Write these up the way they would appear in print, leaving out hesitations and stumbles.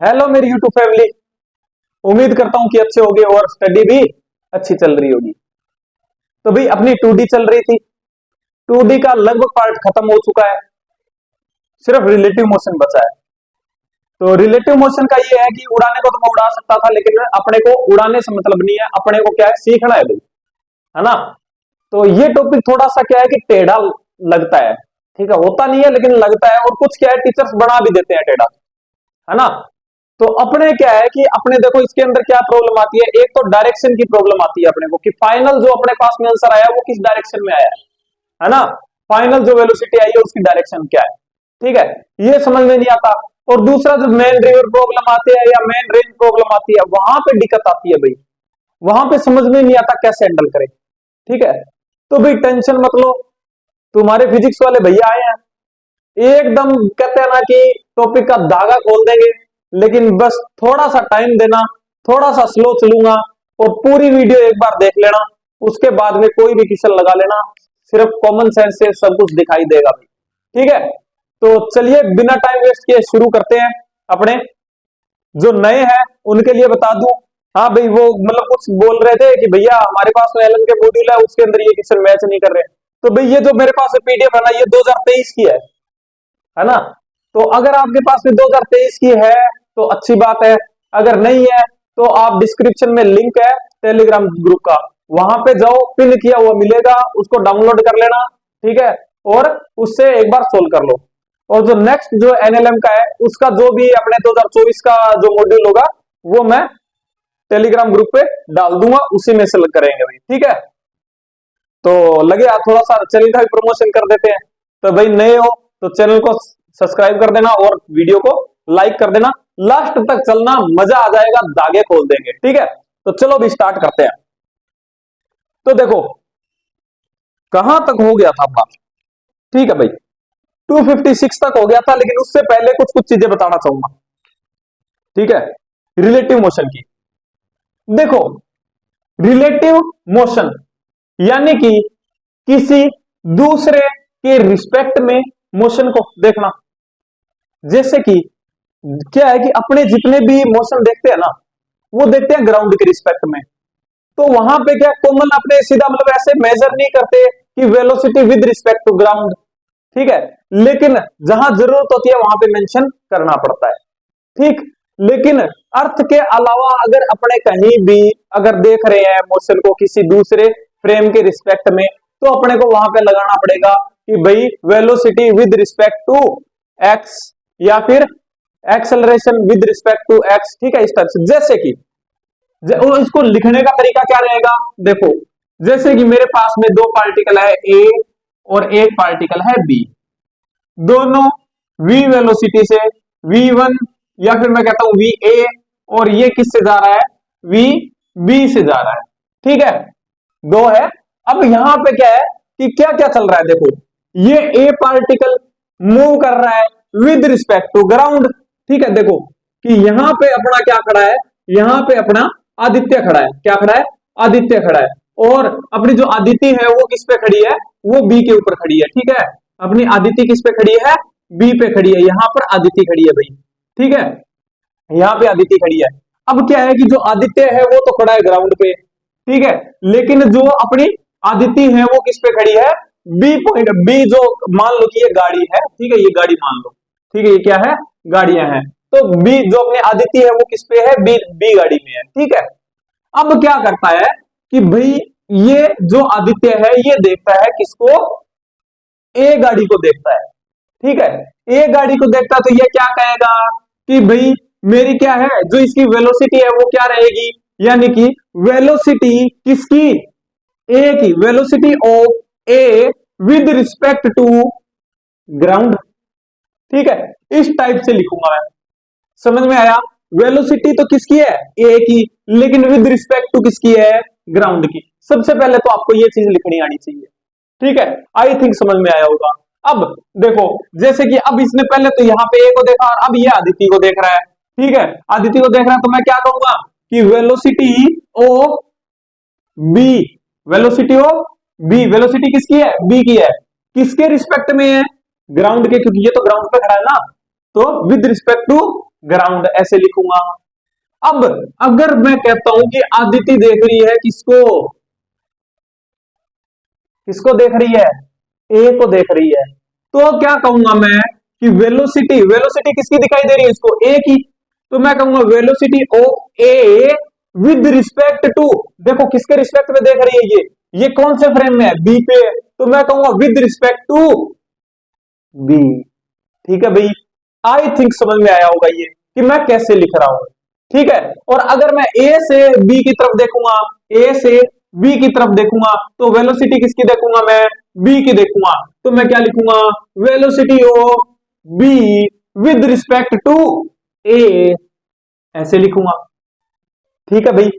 Hello मेरी YouTube family. उम्मीद करता हूं कि अच्छे होगे और स्टडी भी अच्छी चल रही होगी। तो भाई अपनी 2D चल रही थी। 2D का लगभग पार्ट खत्म हो चुका है, सिर्फ रिलेटिव मोशन बचा है। तो रिलेटिव मोशन का ये है कि उड़ाने को तो मैं उड़ा सकता था, लेकिन अपने को उड़ाने से मतलब नहीं है, अपने को क्या है, सीखना है भाई, है ना। तो ये टॉपिक थोड़ा सा क्या है कि टेढ़ा लगता है, ठीक है, होता नहीं है लेकिन लगता है, और कुछ क्या है टीचर्स बना भी देते हैं टेढ़ा, है ना। तो अपने क्या है कि अपने देखो इसके अंदर क्या प्रॉब्लम आती है, एक तो डायरेक्शन की प्रॉब्लम आती है अपने को, कि फाइनल जो अपने पास में आंसर आया वो किस डायरेक्शन में आया है ना। फाइनल जो वेलोसिटी आई है उसकी डायरेक्शन क्या है, ठीक है, ये समझ में नहीं आता। और दूसरा जो मेन रिवर प्रॉब्लम आती है या मेन रेंज प्रॉब्लम आती है, वहां पे दिक्कत आती है भाई, वहां पे समझ में नहीं आता कैसे हैंडल करें, ठीक है। तो भाई टेंशन मत लो, तुम्हारे फिजिक्स वाले भैया आए हैं, एकदम कहते हैं ना कि टॉपिक का धागा खोल देंगे, लेकिन बस थोड़ा सा टाइम देना, थोड़ा सा स्लो चलूंगा, और पूरी वीडियो एक बार देख लेना, उसके बाद में कोई भी क्वेश्चन लगा लेना, सिर्फ कॉमन सेंस से सब कुछ दिखाई देगा, ठीक है। तो चलिए बिना टाइम वेस्ट किए शुरू करते हैं। अपने जो नए हैं उनके लिए बता दूं, हाँ भाई वो मतलब कुछ बोल रहे थे कि भैया हमारे पास तो एलन के मॉड्यूल है, उसके अंदर ये क्वेश्चन मैच नहीं कर रहे। तो भाई ये जो मेरे पास पीडीएफ है ना, ये 2023 की है ना। तो अगर आपके पास में 2023 की है तो अच्छी बात है, अगर नहीं है तो आप डिस्क्रिप्शन में लिंक है टेलीग्राम ग्रुप का, वहां पे जाओ, पिन किया हुआ मिलेगा, उसको डाउनलोड कर लेना, ठीक है, और उससे एक बार सोल्व कर लो। और जो नेक्स्ट जो एनएलएम का है उसका जो भी अपने 2024 का जो मॉड्यूल होगा वो मैं टेलीग्राम ग्रुप पे डाल दूंगा, उसी में से करेंगे भाई, ठीक है। तो लगे आप थोड़ा सा चैनल का भी प्रमोशन कर देते हैं। तो भाई नए हो तो चैनल को सब्सक्राइब कर देना और वीडियो को लाइक कर देना, लास्ट तक चलना, मजा आ जाएगा, धागे खोल देंगे, ठीक है। तो चलो भी स्टार्ट करते हैं। तो देखो कहां तक हो गया था बात, ठीक है भाई, 256 तक हो गया था, लेकिन उससे पहले कुछ कुछ चीजें बताना चाहूंगा, ठीक है, रिलेटिव मोशन की। देखो रिलेटिव मोशन यानी कि किसी दूसरे के रिस्पेक्ट में मोशन को देखना। जैसे कि क्या है कि अपने जितने भी मोशन देखते हैं ना, वो देखते हैं ग्राउंड के रिस्पेक्ट में। तो वहां पे क्या कॉमन अपने सीधा मतलब ऐसे मेजर नहीं करते कि velocity with respect to ground, ठीक है, लेकिन जहां जरूरत होती है वहां पे मेंशन करना पड़ता है, ठीक। लेकिन अर्थ के अलावा अगर अपने कहीं भी अगर देख रहे हैं मोशन को किसी दूसरे फ्रेम के रिस्पेक्ट में, तो अपने को वहां पे लगाना पड़ेगा कि भाई velocity with respect to X, या फिर acceleration with respect to X, ठीक है, इस टाइप से। जैसे कि इसको लिखने का तरीका क्या रहेगा, देखो जैसे कि मेरे पास में दो पार्टिकल है ए और एक पार्टिकल है बी, दोनों v वेलोसिटी से v1, या फिर मैं कहता हूं va, और ये किससे जा रहा है, vb से जा रहा है, ठीक है, दो है। अब यहां पे क्या है कि क्या क्या चल रहा है, देखो ये a पार्टिकल मूव कर रहा है विद रिस्पेक्ट टू ग्राउंड, ठीक है। देखो कि यहां पे अपना क्या खड़ा है, यहां पे अपना आदित्य खड़ा है, क्या खड़ा है, आदित्य खड़ा है, और अपनी जो आदिति है वो किस पे खड़ी है, वो बी के ऊपर खड़ी है, ठीक है। अपनी आदिति किस पे खड़ी है, बी पे खड़ी है, यहां पर आदिति खड़ी है भाई, ठीक है, यहां पे आदिति खड़ी है। अब क्या है कि जो आदित्य है वो तो खड़ा है ग्राउंड पे, ठीक है, लेकिन जो अपनी आदिति है वो किस पे खड़ी है, बी पॉइंट, बी जो मान लो कि ये गाड़ी है, ठीक है, ये गाड़ी मान लो, ठीक है, ये क्या है, गाड़ियां हैं। तो बी जो अपनी आदिति है वो किस पे है, बी, बी गाड़ी में है, ठीक है। अब क्या करता है कि भाई ये जो आदित्य है ये देखता है किसको, ए गाड़ी को देखता है, ठीक है, ए गाड़ी को देखता है, तो ये क्या कहेगा कि भाई मेरी क्या है, जो इसकी वेलोसिटी है वो क्या रहेगी, यानी कि वेलोसिटी किसकी, ए की, velocity of A with respect to ground, ठीक है, इस टाइप से लिखूंगा मैं, समझ में आया। वेलोसिटी तो किसकी है, ए की, लेकिन विद रिस्पेक्ट टू किसकी है, ग्राउंड की। सबसे पहले तो आपको ये चीज लिखनी आनी चाहिए, ठीक है, आई थिंक समझ में आया होगा। अब देखो जैसे कि अब इसने पहले तो यहाँ पे ए को देखा, और अब ये आदिति को देख रहा है, ठीक है, आदिति को देख रहा है, तो मैं क्या कहूंगा कि velocity of B, velocity of B, velocity किसकी है, बी की है, किसके रिस्पेक्ट में है, ग्राउंड के, क्योंकि ये तो ग्राउंड पे खड़ा है ना, तो विद रिस्पेक्ट टू ग्राउंड ऐसे लिखूंगा। अब अगर मैं कहता हूं कि आदिति देख रही है किसको, किसको देख रही है, ए को देख रही है, तो क्या कहूंगा मैं कि वेलोसिटी, वेलोसिटी किसकी दिखाई दे रही है इसको, ए की, तो मैं कहूंगा velocity of A with respect to, देखो किसके रिस्पेक्ट में देख रही है ये कौन से फ्रेम में है, बी पे, तो मैं कहूंगा विद रिस्पेक्ट टू बी। ठीक है भाई, आई थिंक समझ में आया होगा ये कि मैं कैसे लिख रहा हूं। ठीक है, और अगर मैं ए से बी की तरफ देखूंगा, ए से बी की तरफ देखूंगा, तो वेलोसिटी किसकी देखूंगा मैं, बी की देखूंगा, तो मैं क्या लिखूंगा, velocity of B with respect to A, ऐसे लिखूंगा। ठीक है भाई,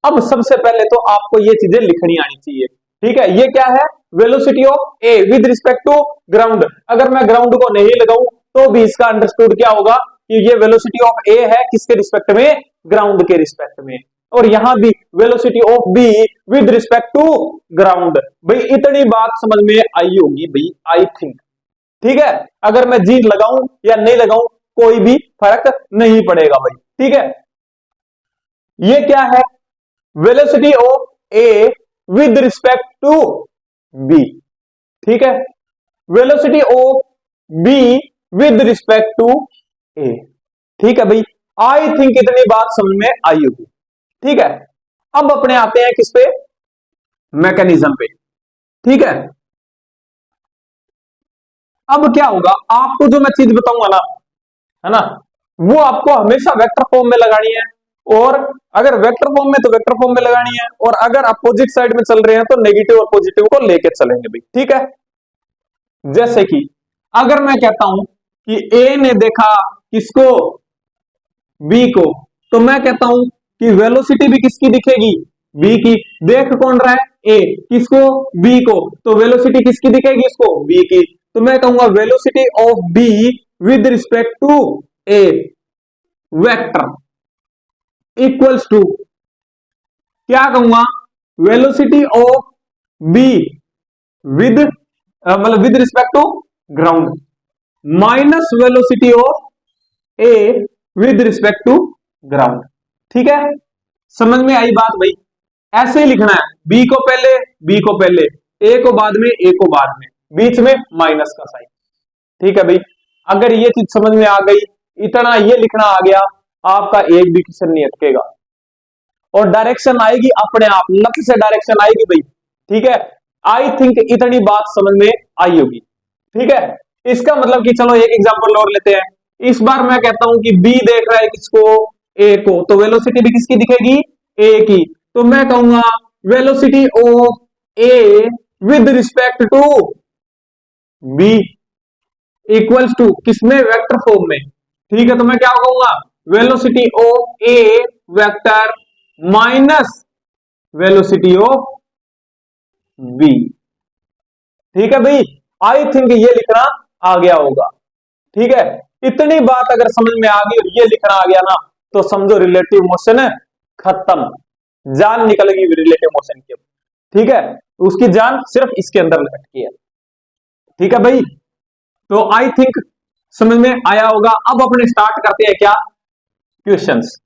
अब सबसे पहले तो आपको ये चीजें लिखनी आनी चाहिए। ठीक है, ये क्या है, velocity of A with respect to ground. अगर मैं ग्राउंड को नहीं लगाऊं तो भी इसका अंडरस्टूड क्या होगा कि ये वेलोसिटी ऑफ ए है किसके रिस्पेक्ट में, ग्राउंड के रिस्पेक्ट में, और यहां भी velocity of B with respect to ground. भाई इतनी बात समझ में आई होगी भाई, आई थिंक। ठीक है, अगर मैं जी लगाऊं या नहीं लगाऊं कोई भी फर्क नहीं पड़ेगा भाई। ठीक है, ये क्या है, velocity of A with respect to B. ठीक है, velocity of B with respect to A. ठीक है भाई, आई थिंक इतनी बात समझ में आई होगी। ठीक है, अब अपने आते हैं किस पे, मैकेनिज्म पे। ठीक है, अब क्या होगा, आपको जो मैं चीज बताऊंगा ना, है ना, वो आपको हमेशा वेक्टर फॉर्म में लगानी है, और अगर वेक्टर फॉर्म में तो वेक्टर फॉर्म में लगानी है, और अगर अपोजिट साइड में चल रहे हैं तो नेगेटिव और पॉजिटिव को लेके चलेंगे भाई। ठीक है, जैसे कि अगर मैं कहता हूं कि ए ने देखा किसको, बी को, तो मैं कहता हूं कि वेलोसिटी भी किसकी दिखेगी, बी की। देख कौन रहा है, ए, किसको, बी को, तो वेलोसिटी किसकी दिखेगी इसको, बी की, तो मैं कहूंगा velocity of B with respect to A vector equals to, क्या कहूंगा, वेलोसिटी ऑफ बी विद मतलब with respect to ground minus velocity of A with respect to ground. ठीक है, समझ में आई बात भाई, ऐसे ही लिखना है, बी को पहले, बी को पहले, ए को बाद में, ए को बाद में, बीच में माइनस का साइन। ठीक है भाई, अगर ये चीज समझ में आ गई, इतना ये लिखना आ गया, आपका एक भी क्वेश्चन नहीं अटकेगा, और डायरेक्शन आएगी अपने आप, लक्ष्य से डायरेक्शन आएगी भाई। ठीक है, आई थिंक इतनी बात समझ में आई होगी। ठीक है, इसका मतलब कि चलो एक एग्जांपल और लेते हैं। इस बार मैं कहता हूं कि बी देख रहा है किसको, ए को, तो वेलोसिटी भी किसकी दिखेगी, ए की, तो मैं कहूंगा velocity of A with respect to B equals to किसमें, वेक्टर फॉर्म में। ठीक है, तो मैं क्या कहूंगा, velocity of A vector minus velocity of B. ठीक है भाई, आई थिंक ये लिखना आ गया होगा। ठीक है, इतनी बात अगर समझ में आ गई और ये लिखना आ गया ना, तो समझो रिलेटिव मोशन खत्म, जान निकल गई रिलेटिव मोशन की। ठीक है, उसकी जान सिर्फ इसके अंदर लटकी है। ठीक है भाई, तो आई थिंक समझ में आया होगा। अब अपने स्टार्ट करते हैं क्या, क्वेश्चंस।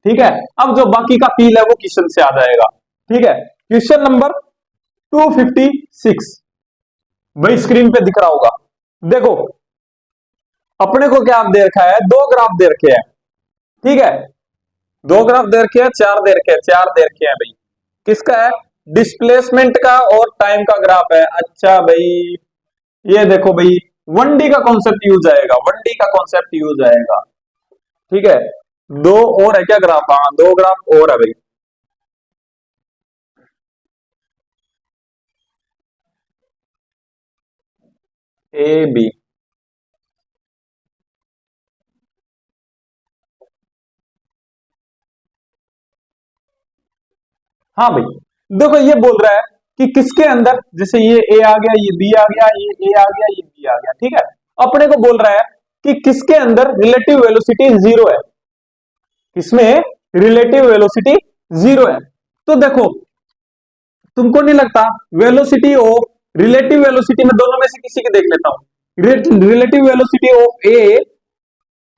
ठीक है, अब जो बाकी का फील है वो क्वेश्चन से आ जाएगा। ठीक है, क्वेश्चन नंबर 256 भाई स्क्रीन पे दिख रहा होगा। देखो अपने को क्या दे रखा है, दो ग्राफ दे रखे हैं। ठीक है, दो ग्राफ दे रखे हैं, चार दे रखे हैं, चार दे रखे हैं भाई। किसका है, डिस्प्लेसमेंट का और टाइम का ग्राफ है। अच्छा भाई, ये देखो भाई 1D का कॉन्सेप्ट यूज आएगा, 1D का कॉन्सेप्ट यूज आएगा। ठीक है, दो और है क्या ग्राफ, हाँ दो ग्राफ और है भाई। ए बी, हाँ भाई देखो ये बोल रहा है कि किसके अंदर, जैसे ये ए आ गया, ये बी आ गया, ये ए आ गया, ये बी आ गया। ठीक है, अपने को बोल रहा है कि किसके अंदर रिलेटिव वेलोसिटी जीरो है, किसमें रिलेटिव वेलोसिटी जीरो है। तो देखो तुमको नहीं लगता वेलोसिटी ऑफ, रिलेटिव वेलोसिटी में दोनों में से किसी की देख लेता हूं, रिलेटिव वेलोसिटी ऑफ ए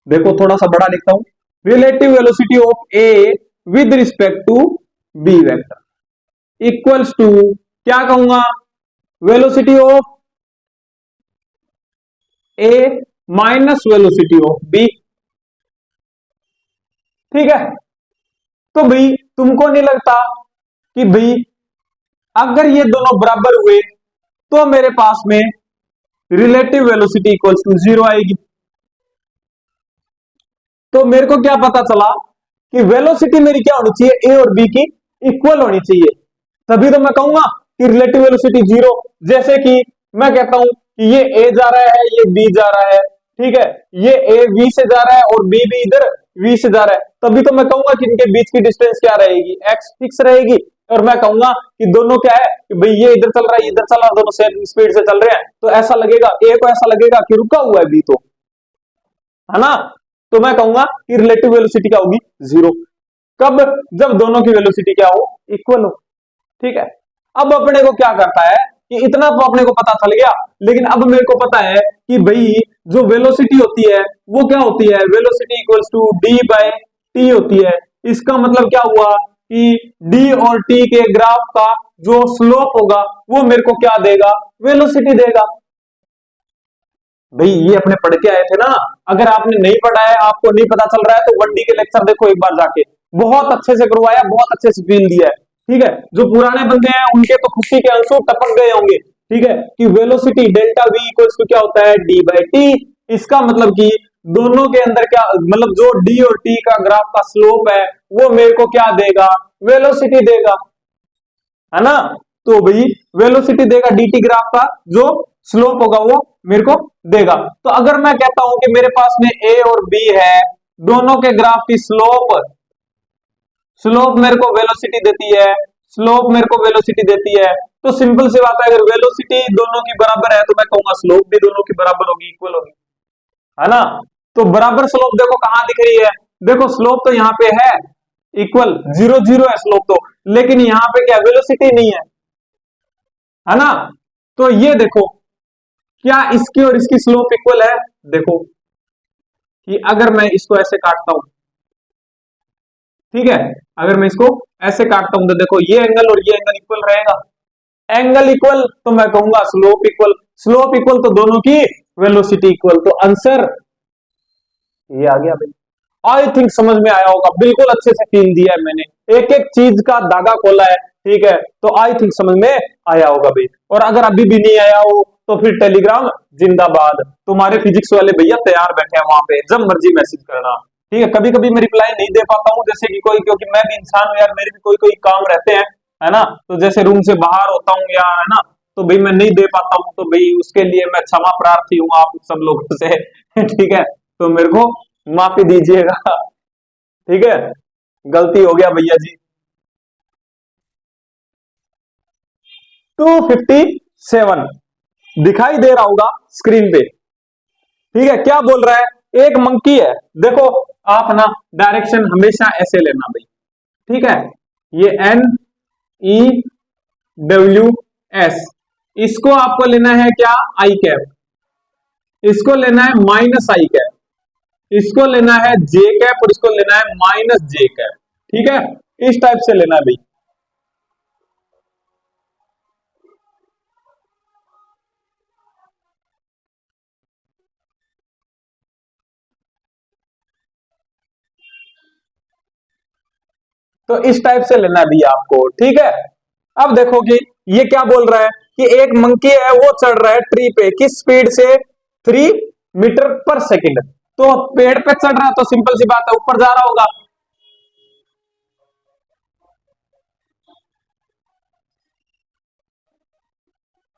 देखो थोड़ा सा बड़ा लिखता हूं, relative velocity of A with respect to B vector equals to, क्या कहूंगा, velocity of A minus velocity of B. ठीक है, तो भाई तुमको नहीं लगता कि भाई अगर ये दोनों बराबर हुए तो मेरे पास में relative velocity equals to zero आएगी। तो मेरे को क्या पता चला कि वेलोसिटी मेरी क्या होनी चाहिए, ए और बी की इक्वल होनी चाहिए, तभी तो मैं कहूंगा कि रिलेटिव वेलोसिटी जीरो। जैसे कि मैं कहता हूं कि ये ए जा रहा है, ये बी जा रहा है, ठीक है, ये ए वी से जा रहा है और बी भी इधर वी से जा रहा है, तभी तो मैं कहूंगा कि इनके बीच की डिस्टेंस क्या रहेगी, एक्स फिक्स रहेगी। और मैं कहूंगा कि दोनों क्या है कि भाई ये इधर चल रहा है, इधर चल रहा है, दोनों सेम स्पीड से चल रहे हैं, तो ऐसा लगेगा, ए को ऐसा लगेगा कि रुका हुआ है बी, तो है ना। तो मैं कहूंगा कि रिलेटिव वेलोसिटी क्या होगी, जीरो। कब, जब दोनों की वेलोसिटी क्या हो, इक्वल हो। ठीक है, अब अपने को क्या करता है कि इतना तो अपने को पता चल गया, लेकिन अब मेरे को पता है कि भाई जो वेलोसिटी होती है वो क्या होती है, velocity equals to D by T होती है। इसका मतलब क्या हुआ कि डी और टी के ग्राफ का जो स्लोप होगा वो मेरे को क्या देगा, वेलोसिटी देगा। भाई ये अपने पढ़ के आए थे ना, अगर आपने नहीं पढ़ा है, आपको नहीं पता चल रहा है, तो 1D के लेक्चर देखो एक बार जाके, बहुत अच्छे से करवाया, बहुत अच्छे से फील दिया है। ठीक है, जो पुराने बंदे हैं उनके तो खुशी के आंसू टपक गए होंगे। ठीक है, कि velocity delta V equals to क्या होता है, डी बाई टी। इसका मतलब कि दोनों के अंदर क्या, मतलब जो डी और टी का ग्राफ का स्लोप है वो मेरे को क्या देगा, वेलोसिटी देगा, है ना। तो भाई वेलोसिटी देगा डीटी ग्राफ का, जो स्लोप होगा वो मेरे को देगा। तो अगर मैं कहता हूं कि मेरे पास में ए और बी है, दोनों के ग्राफ की स्लोप स्लोप मेरे को वेलोसिटी देती है, स्लोप मेरे को वेलोसिटी देती है, तो सिंपल सी बात है, अगर वेलोसिटी दोनों की बराबर है तो मैं कहूंगा स्लोप भी दोनों की बराबर होगी, इक्वल होगी, है ना। तो बराबर स्लोप देखो कहां दिख रही है, देखो स्लोप तो यहां पे है, इक्वल जीरो जीरो है स्लोप तो, लेकिन यहां पे क्या, वेलोसिटी नहीं है ना। तो ये देखो, क्या इसकी और इसकी स्लोप इक्वल है, देखो कि अगर मैं इसको ऐसे काटता हूं, ठीक है, अगर मैं इसको ऐसे काटता हूं तो देखो ये एंगल और ये एंगल इक्वल रहेगा, एंगल इक्वल तो मैं कहूंगा स्लोप इक्वल, स्लोप इक्वल तो दोनों की वेलोसिटी इक्वल। तो आंसर ये आ गया भाई। आई थिंक समझ में आया होगा, बिल्कुल अच्छे से फील दिया है मैंने, एक एक चीज का धागा खोला है। ठीक है, तो आई थिंक समझ में आया होगा भाई। और अगर अभी भी नहीं आया हो तो फिर टेलीग्राम जिंदाबाद, तुम्हारे फिजिक्स वाले भैया तैयार बैठे हैं वहां पे, जब मर्जी मैसेज करना। ठीक है, कभी कभी मैं रिप्लाई नहीं दे पाता हूँ, जैसे कि कोई, क्योंकि मैं भी इंसान हूँ यार, मेरे भी कोई कोई काम रहते हैं, है ना। तो जैसे रूम से बाहर होता हूँ या, है ना, तो भाई मैं नहीं दे पाता हूँ, तो भाई उसके लिए मैं क्षमा प्रार्थी हूँ आप सब लोगों से। ठीक है, तो मेरे को माफी दीजिएगा। ठीक है, गलती हो गया भैया जी। 257 दिखाई दे रहा होगा स्क्रीन पे। ठीक है, क्या बोल रहा है, एक मंकी है, देखो आप ना डायरेक्शन हमेशा ऐसे लेना भाई। ठीक है, ये NEWS, इसको आपको लेना है क्या, आई कैप, इसको लेना है माइनस आई कैप, इसको लेना है जे कैप और इसको लेना है माइनस जे कैप। ठीक है, इस टाइप से लेना है भाई। तो इस टाइप से लेना भी आपको। ठीक है, अब देखो कि ये क्या बोल रहा है कि एक मंकी है वो चढ़ रहा है ट्री पे, किस स्पीड से, 3 मीटर पर सेकेंड। तो पेड़ पे चढ़ रहा है तो सिंपल सी बात है ऊपर जा रहा होगा।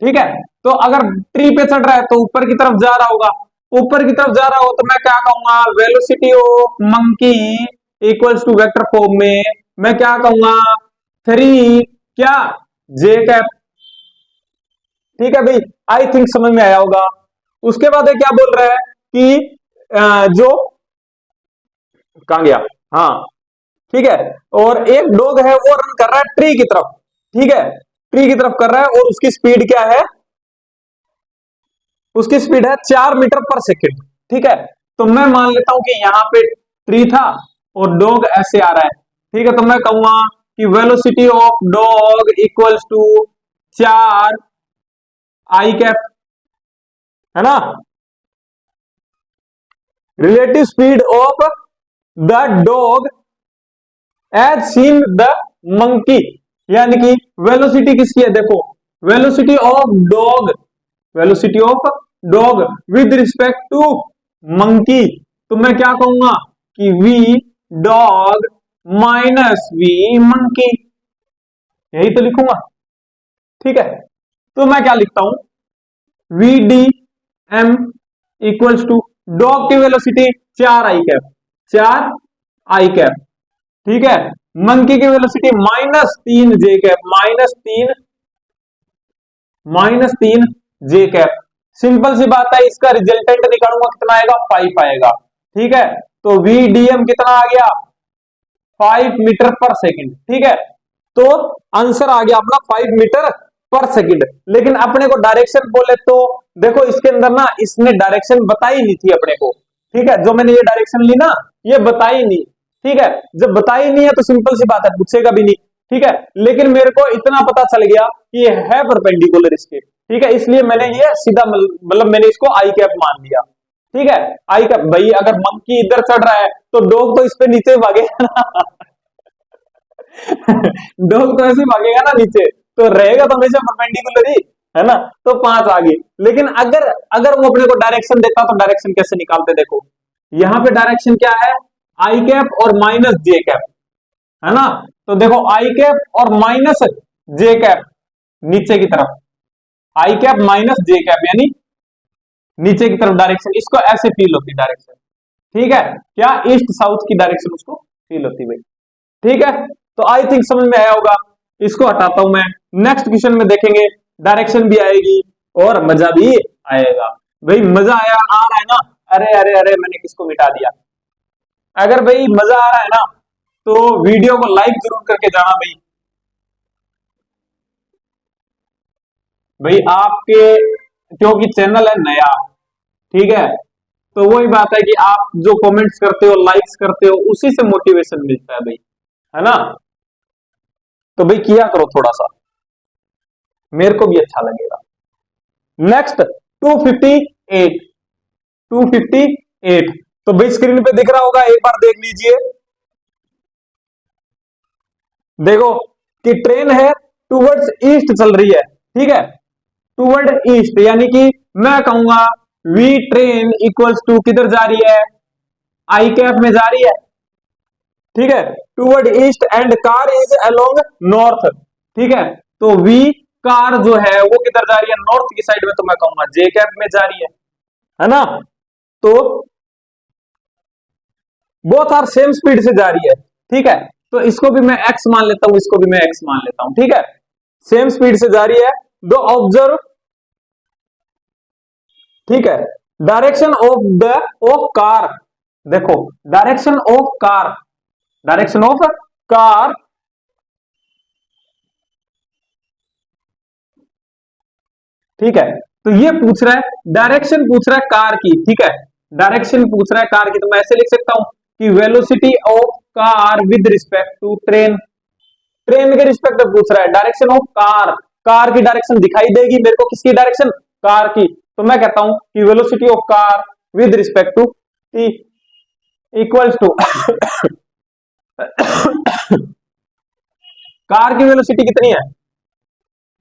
ठीक है, तो अगर ट्री पे चढ़ रहा है तो ऊपर की तरफ जा रहा होगा, ऊपर की तरफ जा रहा हो तो मैं क्या कहूंगा, velocity of monkey equals to vector form में मैं क्या कहूंगा, 3 क्या, जे कैप। ठीक है भाई, आई थिंक समझ में आया होगा। उसके बाद क्या बोल रहा है कि जो कहां गया, हाँ ठीक है, और एक डॉग है वो रन कर रहा है ट्री की तरफ। ठीक है, ट्री की तरफ कर रहा है और उसकी स्पीड क्या है, उसकी स्पीड है 4 मीटर पर सेकेंड। ठीक है, तो मैं मान लेता हूं कि यहाँ पे ट्री था और डॉग ऐसे आ रहा है, ठीक है। तो मैं कहूंगा कि velocity of dog equals to 4 I cap, है ना। Relative speed of the dog as seen the monkey, यानी कि वेलोसिटी किसकी है, देखो velocity of dog, velocity of dog with respect to monkey. तो मैं क्या कहूंगा कि V dog minus V monkey, यही तो लिखूंगा, ठीक है। तो मैं क्या लिखता हूं, V D M equals to dog की velocity 4 I cap, 4 I cap, ठीक है। मंकी की velocity -3 J cap, -3 J cap. Simple सी बात है, इसका रिजल्टेंट निकालूंगा कितना आएगा, 5 आएगा, ठीक है। तो वीडीएम कितना आ गया, 5 मीटर पर सेकंड, ठीक है। तो आंसर आ गया अपना 5 मीटर पर सेकंड। लेकिन अपने को डायरेक्शन बोले तो देखो इसके अंदर ना इसने डायरेक्शन बताई नहीं थी अपने को, ठीक है। जो मैंने ये डायरेक्शन ली ना, ये बताई नहीं, ठीक है। जब बताई नहीं है तो सिंपल सी बात है पूछेगा भी नहीं, ठीक है। लेकिन मेरे को इतना पता चल गया कि ये है परपेंडिकुलर इसके, ठीक है। इसलिए मैंने ये सीधा मतलब मैंने इसको आई कैप मान लिया, ठीक है। आई कैप भाई, अगर मंकी इधर चढ़ रहा है तो डॉग तो इस पे नीचे भागेगा ना डॉग तो ऐसे भागेगा ना नीचे, तो रहेगा तो हमेशा परपेंडिकुलर ही, है ना। तो 5 आ गई। लेकिन अगर अगर वो अपने को डायरेक्शन देता तो डायरेक्शन कैसे निकालते, देखो यहां पे डायरेक्शन क्या है, आई कैप और माइनस जे कैप, है ना। तो देखो आई कैप और माइनस जे कैप नीचे की तरफ, आई कैप माइनस जे कैप यानी नीचे की तरफ डायरेक्शन, इसको ऐसे फील होती डायरेक्शन, ठीक है। क्या ईस्ट साउथ की डायरेक्शन उसको फील होती भाई, ठीक है। तो आई थिंक समझ में आया होगा, इसको हटाता हूं मैं। नेक्स्ट क्वेश्चन में देखेंगे, डायरेक्शन भी आएगी और मजा भी आएगा। भाई मजा आया आ रहा है ना, अरे अरे अरे मैंने किसको मिटा दिया। अगर भाई मजा आ रहा है ना तो वीडियो को लाइक जरूर करके जाना भाई। भाई आपके, क्योंकि चैनल है नया, ठीक है। तो वही बात है कि आप जो कमेंट्स करते हो, लाइक्स करते हो, उसी से मोटिवेशन मिलता है भाई, है ना। तो भाई किया करो थोड़ा सा, मेरे को भी अच्छा लगेगा। नेक्स्ट 258, 258 तो भाई स्क्रीन पे दिख रहा होगा, एक बार देख लीजिए। देखो कि ट्रेन है टूवर्ड्स ईस्ट चल रही है, ठीक है, टूवर्ड ईस्ट, यानी कि मैं कहूंगा वी ट्रेन इक्वल्स टू किधर जा रही है, आई कैप में जा रही है, ठीक है, toward east and car is along north, ठीक है। तो वी कार जो है वो किधर जा रही है, नॉर्थ की साइड में, तो मैं कहूंगा जे कैप में जा रही है ना। तो बोथ आर सेम स्पीड से जा रही है, ठीक है। तो इसको भी मैं एक्स मान लेता हूं, इसको भी मैं एक्स मान लेता हूं, ठीक है। सेम स्पीड से जा रही है, दो ऑब्जर्व, ठीक है। डायरेक्शन ऑफ कार, देखो direction of car, direction of car, ठीक है। तो ये पूछ रहा है डायरेक्शन, पूछ रहा है कार की, ठीक है। डायरेक्शन पूछ रहा है कार की, तो मैं ऐसे लिख सकता हूं कि velocity of car with respect to train, train के रिस्पेक्ट में पूछ रहा है। डायरेक्शन ऑफ कार, कार की डायरेक्शन दिखाई देगी मेरे को, किसकी डायरेक्शन, कार की। तो मैं कहता हूं कि velocity of car with respect to T equals to car की वेलोसिटी कितनी है,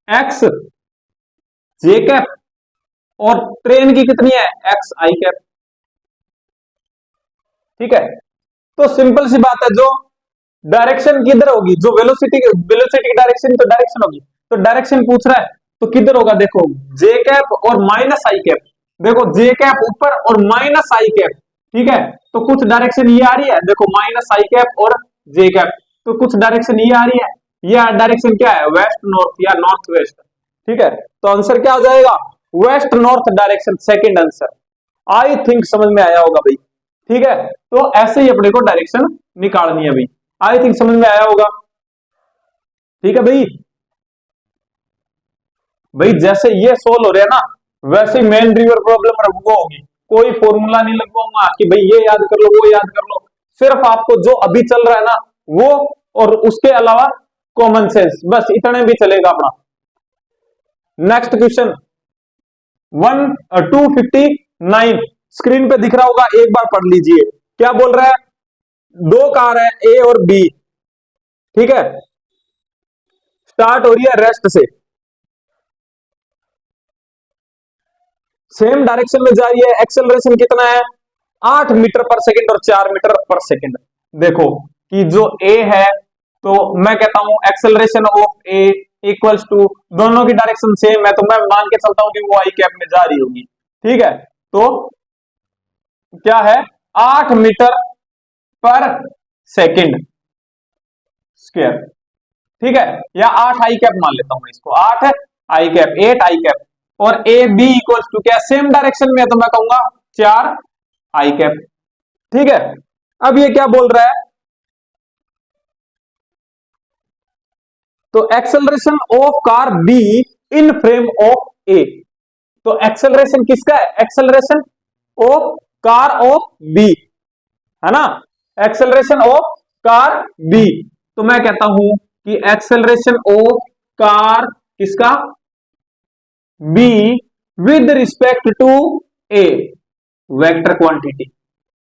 एक्स जे कैप, और ट्रेन की कितनी है, एक्स आई कैप, ठीक है। तो सिंपल सी बात है, जो डायरेक्शन किधर होगी, जो वेलोसिटी की डायरेक्शन तो डायरेक्शन होगी, तो डायरेक्शन पूछ रहा है तो किधर होगा, देखो जे कैप और माइनस आई कैप, देखो जे कैप ऊपर और माइनस आई कैप, ठीक है। तो कुछ डायरेक्शन ये आ रही है, देखो माइनस आई कैप और जे कैप, तो कुछ डायरेक्शन ये आ रही है, यह डायरेक्शन क्या है, वेस्ट नॉर्थ या नॉर्थ वेस्ट, ठीक है। तो आंसर क्या हो जाएगा, west north direction, second answer. I think समझ में आया होगा भाई, ठीक है। तो ऐसे ही अपने को डायरेक्शन निकालनी है भाई, आई थिंक समझ में आया होगा, ठीक है भाई। भाई जैसे ये सोल्व हो रहा है ना, वैसे ही मेन रिवर प्रॉब्लम वो होगी, कोई फॉर्मूला नहीं लगवाऊंगा कि भाई ये याद कर लो वो याद कर लो, सिर्फ आपको जो अभी चल रहा है ना वो, और उसके अलावा कॉमन सेंस, बस इतने भी चलेगा अपना। नेक्स्ट क्वेश्चन 259 स्क्रीन पे दिख रहा होगा, एक बार पढ़ लीजिए। क्या बोल रहा है? दो कार है ए और बी, ठीक है, स्टार्ट हो रही है रेस्ट से, सेम डायरेक्शन में जा रही है, एक्सेलरेशन कितना है 8 मीटर पर सेकंड और 4 मीटर पर सेकंड। देखो कि जो ए है, तो मैं कहता हूं acceleration of A equals to, दोनों की डायरेक्शन सेम है तो मैं मान के चलता हूं कि वो आई कैप में जा रही होगी, ठीक है। तो क्या है 8 मीटर पर सेकंड स्क्वायर, ठीक है, या 8 आई कैप मान लेता हूं मैं इसको, 8 आई कैप 8 आई कैप, और ए बी इक्वल्स टू क्या, सेम डायरेक्शन में है तो मैं कहूंगा 4 आई कैप, ठीक है। अब ये क्या बोल रहा है, तो acceleration of car B in frame of A, तो एक्सेलरेशन किसका है, acceleration of car of B, है ना, एक्सेलरेशन ऑफ कार बी, तो मैं कहता हूं कि एक्सेलरेशन ऑफ कार किसका, B with respect to A, vector quantity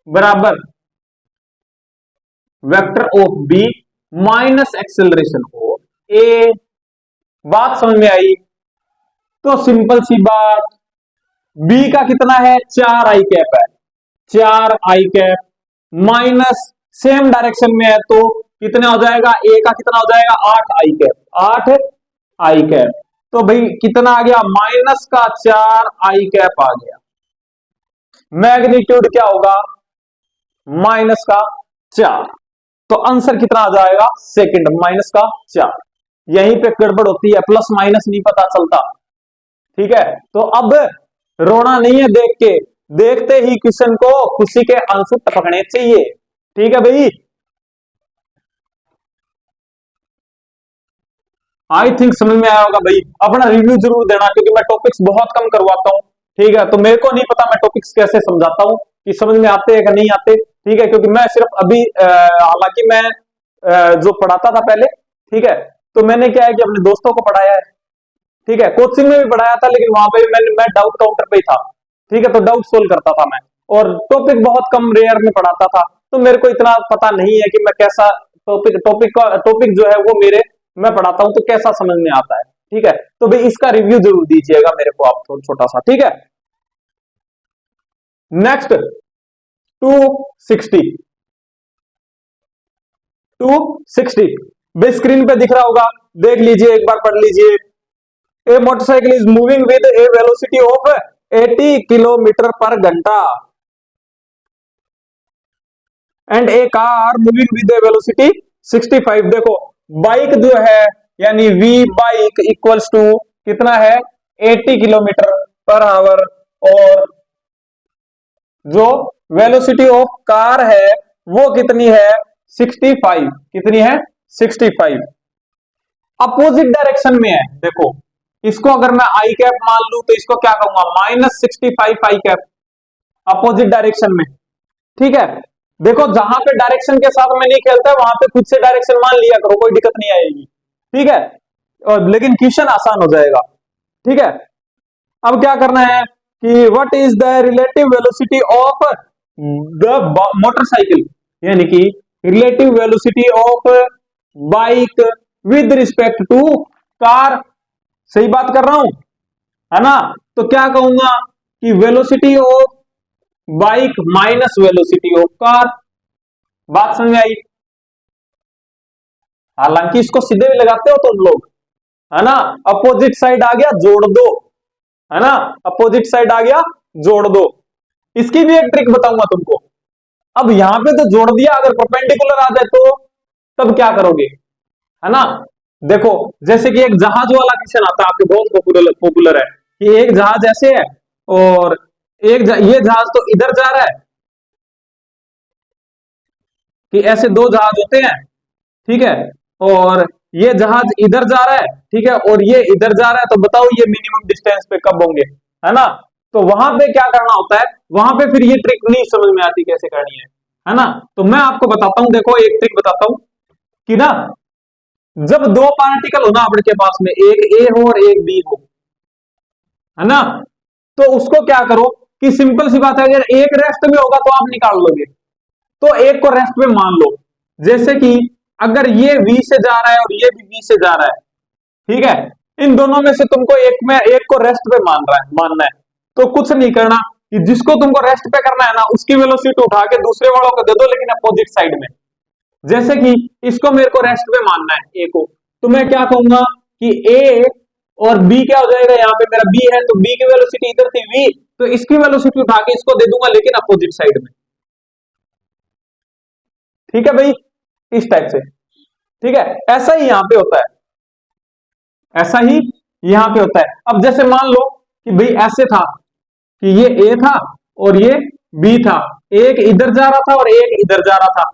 बराबर vector of B minus acceleration of A. बात समझ में आई? तो सिंपल सी बात, बी का कितना है 4 आई कैप है, 4 I cap minus same direction में है तो कितना हो जाएगा, ए का कितना हो जाएगा 8 आई कैप, 8 आई कैप, तो भाई कितना आ गया माइनस का 4 आई कैप आ गया, मैग्नीट्यूड क्या होगा माइनस का 4, तो आंसर कितना आ जाएगा सेकंड, माइनस का 4। यहीं पे गड़बड़ होती है, प्लस माइनस नहीं पता चलता, ठीक है। तो अब रोना नहीं है देख के, देखते ही क्वेश्चन को खुशी के आंसू टपकने चाहिए, ठीक है भाई। आई थिंक समझ में आया होगा भाई, अपना रिव्यू जरूर देना क्योंकि मैं टॉपिक्स बहुत कम करवाता हूं, ठीक है, तो मेरे को नहीं पता मैं टॉपिक्स कैसे समझाता हूं कि समझ में आते हैं कि नहीं आते, ठीक है, क्योंकि मैं सिर्फ अभी हालांकि मैं जो पढ़ाता था पहले, ठीक है, तो मैंने क्या है कि अपने दोस्तों को पढ़ाया है, ठीक है, कोचिंग में भी पढ़ाया था लेकिन वहां पे मैं डाउट काउंटर पे ही था, ठीक है, तो डाउट सोल्व करता था मैं, और टॉपिक बहुत कम रेयर में पढ़ाता था, तो मेरे को इतना पता नहीं है कि मैं कैसा टॉपिक जो है वो मेरे मैं पढ़ाता हूं तो कैसा समझ में आता है, ठीक है, तो भाई इसका रिव्यू जरूर दीजिएगा मेरे को आप छोटा सा, ठीक है। नेक्स्ट 260 भाई स्क्रीन पे दिख रहा होगा, देख लीजिए एक बार पढ़ लीजिए। A motorcycle is moving with a velocity of 80 kilometre पर घंटा and a car moving with a velocity 65। देखो बाइक जो है यानी वी बाइक इक्वल्स टू कितना है 80 किलोमीटर पर आवर, और जो वेलोसिटी ऑफ कार है वो कितनी है 65, कितनी है 65, अपोजिट डायरेक्शन में है। देखो इसको अगर मैं आई कैप मान लू तो इसको क्या कहूंगा -65 आई कैप, अपोजिट डायरेक्शन में, ठीक है। देखो जहां पे डायरेक्शन के साथ में नहीं खेलता वहां पे खुद से डायरेक्शन मान लिया करो, कोई दिक्कत नहीं आएगी, ठीक है, और लेकिन क्वेश्चन आसान हो जाएगा, ठीक है। अब क्या करना है कि what is the relative velocity of the motorcycle, यानी कि relative velocity of bike with respect to car, सही बात कर रहा हूं है ना, तो क्या कहूंगा कि velocity of bike minus velocity of car. बात समझ में आई? हालांकि इसको सीधे भी लगाते हो तुम लोग, है ना, अपोजिट साइड आ गया जोड़ दो, है ना, अपोजिट साइड आ गया जोड़ दो। इसकी भी एक ट्रिक बताऊंगा तुमको। अब यहां पे तो जोड़ दिया, अगर परपेंडिकुलर आ जाए तो तब क्या करोगे, है ना। देखो जैसे कि एक जहाज वाला क्वेश्चन आता है आपके, बहुत पॉपुलर है कि एक जहाज ऐसे है और ये जहाज तो इधर जा रहा है, कि ऐसे दो जहाज होते हैं, ठीक है, और ये जहाज इधर जा रहा है, ठीक है, और ये इधर जा रहा है, तो बताओ ये मिनिमम डिस्टेंस पे कब होंगे, है ना। तो वहां पे क्या करना होता है, वहां पे फिर ये ट्रिक नहीं समझ में आती कैसे करनी है ना। तो मैं आपको बताता हूं, देखो एक ट्रिक बताता हूं कि ना, जब दो पार्टिकल हो ना आपके पास में, एक ए हो और एक बी हो, है ना, तो उसको क्या करो कि सिंपल सी बात है, अगर एक रेस्ट में होगा तो आप निकाल लोगे, तो एक को रेस्ट में मान लो। जैसे कि अगर ये V से जा रहा है और ये भी V से जा रहा है, ठीक है, इन दोनों में से तुमको एक को रेस्ट पे मानना है, तो कुछ नहीं करना कि जिसको तुमको रेस्ट पे करना है ना, उसकी वेलोसिटी उठा के दूसरे वालों को दे दो, लेकिन अपोजिट साइड में। जैसे कि इसको मेरे को रेस्ट पे मानना है, ए को, तो मैं क्या कहूंगा कि ए और बी क्या हो जाएगा, यहाँ पे मेरा बी है तो बी की वेलोसिटी इधर थी वी, तो इसकी वेलोसिटी उठा के इसको दे दूंगा, लेकिन अपोजिट साइड में। ठीक है भाई, इस टाइप से। ठीक है, ऐसा ही यहां पे होता है, ऐसा ही यहां पे होता है। अब जैसे मान लो कि भाई ऐसे था कि ये ए था और ये बी था, एक इधर जा रहा था और एक इधर जा रहा था।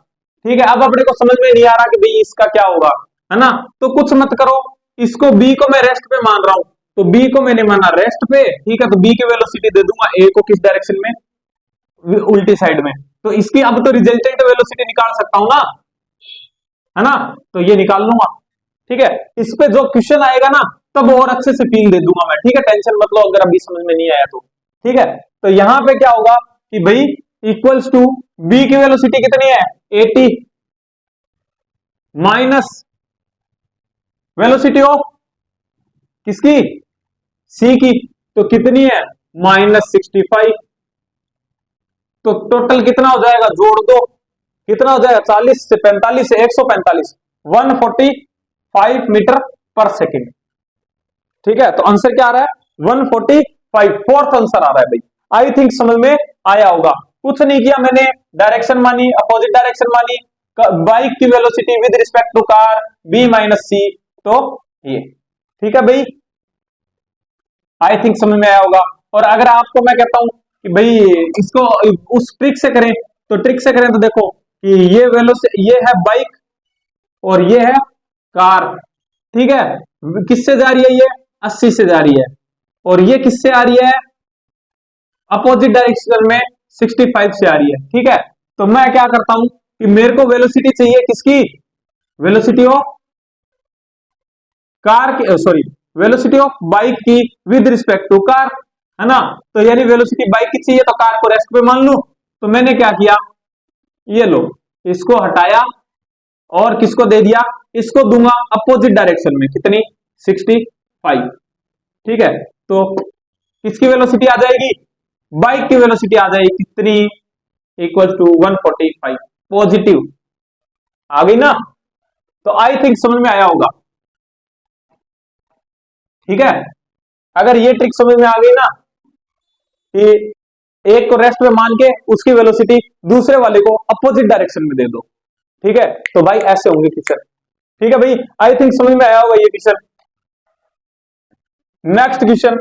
ठीक है, अब अपने को समझ में नहीं आ रहा कि भाई इसका क्या होगा, है ना, तो कुछ मत करो, इसको बी को मैं रेस्ट पे मान रहा हूं, तो बी को मैंने माना रेस्ट पे, ठीक है, तो बी की वेलोसिटी दे दूंगा ए को किस डायरेक्शन में, उल्टी साइड में। तो इसकी अब तो रिजल्टेंट वेलोसिटी निकाल सकता हूं ना, है ना, तो ये निकाल लूंगा। ठीक है, इस पे जो क्वेश्चन आएगा ना, तब और अच्छे से फील दे दूंगा मैं। ठीक है, टेंशन मत लो अगर अभी समझ में नहीं आया तो। ठीक है, तो यहां पे क्या होगा कि भाई इक्वल्स टू बी की वेलोसिटी कितनी है 80 माइनस वेलोसिटी ऑफ किसकी, सी की, तो कितनी है -65। तो टोटल कितना हो जाएगा, जोड़ दो, कितना हो जाएगा 40 से 45 से 145, 145 मीटर पर सेकेंड। ठीक है, तो आंसर क्या आ रहा है 145, फोर्थ आंसर आ रहा है भाई। आई थिंक समझ में आया होगा। कुछ नहीं किया मैंने, डायरेक्शन मानी, अपोजिट डायरेक्शन मानी, बाइक की velocity with respect to car B minus C, तो ये। ठीक है भाई, आई थिंक समझ में आया होगा। और अगर आपको मैं कहता हूं कि भाई इसको उस ट्रिक से करें, तो ट्रिक से करें तो देखो कि ये है बाइक और ये है कार। ठीक है, किससे जा रही है, ये 80 से जा रही है, और ये किससे आ रही है, अपोजिट डायरेक्शन में 65 से आ रही है। ठीक है, तो मैं क्या करता हूं कि मेरे को वेलोसिटी चाहिए किसकी, वेलोसिटी ऑफ कार की, सॉरी, वेलोसिटी ऑफ बाइक की विद रिस्पेक्ट टू कार, है ना, तो यानी वेलोसिटी बाइक की चाहिए तो कार को रेस्ट पे मान लू। तो मैंने क्या किया, ये लो, इसको हटाया और किसको दे दिया, इसको दूंगा अपोजिट डायरेक्शन में, कितनी 65। ठीक है, तो किसकी वेलोसिटी आ जाएगी, बाइक की वेलोसिटी आ जाएगी कितनी, इक्वल टू 145 पॉजिटिव। आ गई ना, तो आई थिंक समझ में आया होगा। ठीक है, अगर ये ट्रिक समझ में आ गई ना कि एक को रेस्ट में मान के उसकी वेलोसिटी दूसरे वाले को अपोजिट डायरेक्शन में दे दो। ठीक है, तो भाई ऐसे होंगे क्वेश्चन। ठीक है भाई, आई थिंक समझ में आया होगा ये क्वेश्चन। नेक्स्ट क्वेश्चन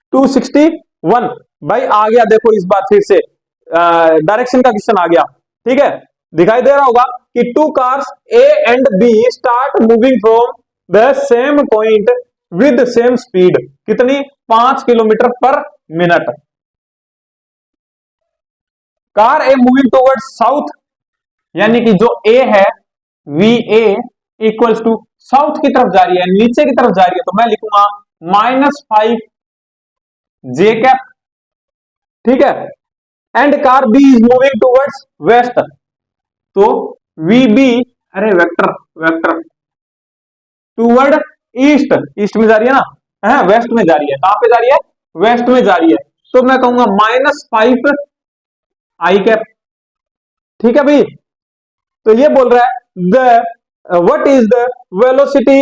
261 भाई आ गया, देखो इस बार फिर से डायरेक्शन का क्वेश्चन आ गया। ठीक है, दिखाई दे रहा होगा कि two cars A and B start moving from the same point with same speed, कितनी 5 kilometre per minute. Car A moving towards south, यानी कि जो ए है V A equals to south की तरफ जा रही है, नीचे की तरफ जा रही है, तो मैं लिखूंगा -5 जे कैप। ठीक है, and car B is moving towards west, तो वी बी, अरे vector vector toward east, east में जा रही है ना, वेस्ट में जा रही है, कहां पे जा रही है, वेस्ट में जा रही है, तो मैं कहूंगा -5 आई कैप। ठीक है भाई, तो ये बोल रहा है the what is the velocity,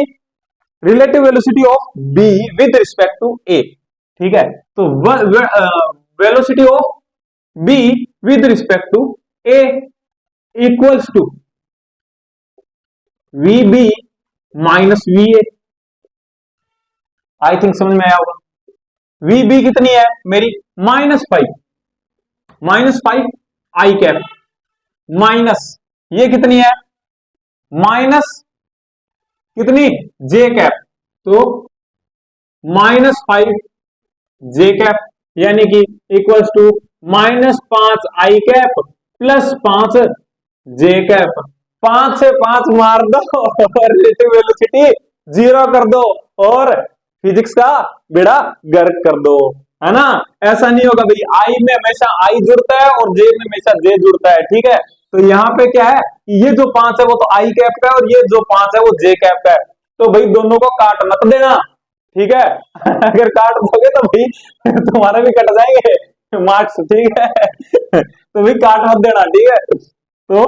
relative velocity of B with respect to A. ठीक है, तो velocity of B with respect to A equals to V B minus V A. I think समझ में आया होगा। वी बी कितनी है मेरी -5 आई कैप, माइनस ये कितनी है माइनस कितनी जे कैप, तो -5 जे कैप, यानी कि equals to -5 I cap plus 5 J cap. 5 से 5 मार दो और रिलेटिव वेलोसिटी 0 कर दो और फिजिक्स का बेड़ा गर्क कर दो, है ना। ऐसा नहीं होगा भाई, आई में हमेशा आई जुड़ता है और जे में हमेशा जे जुड़ता है, ठीक है। तो यहाँ पे क्या है, ये जो 5 है वो तो आई कैप का है और ये जो 5 है वो जे कैप का है। तो भाई दोनों को काट मत देना, ठीक है। अगर काट दोगे तो भाई तुम्हारे भी कट जाएंगे मार्क्स, ठीक है। तो भाई काट मत देना, ठीक है। तो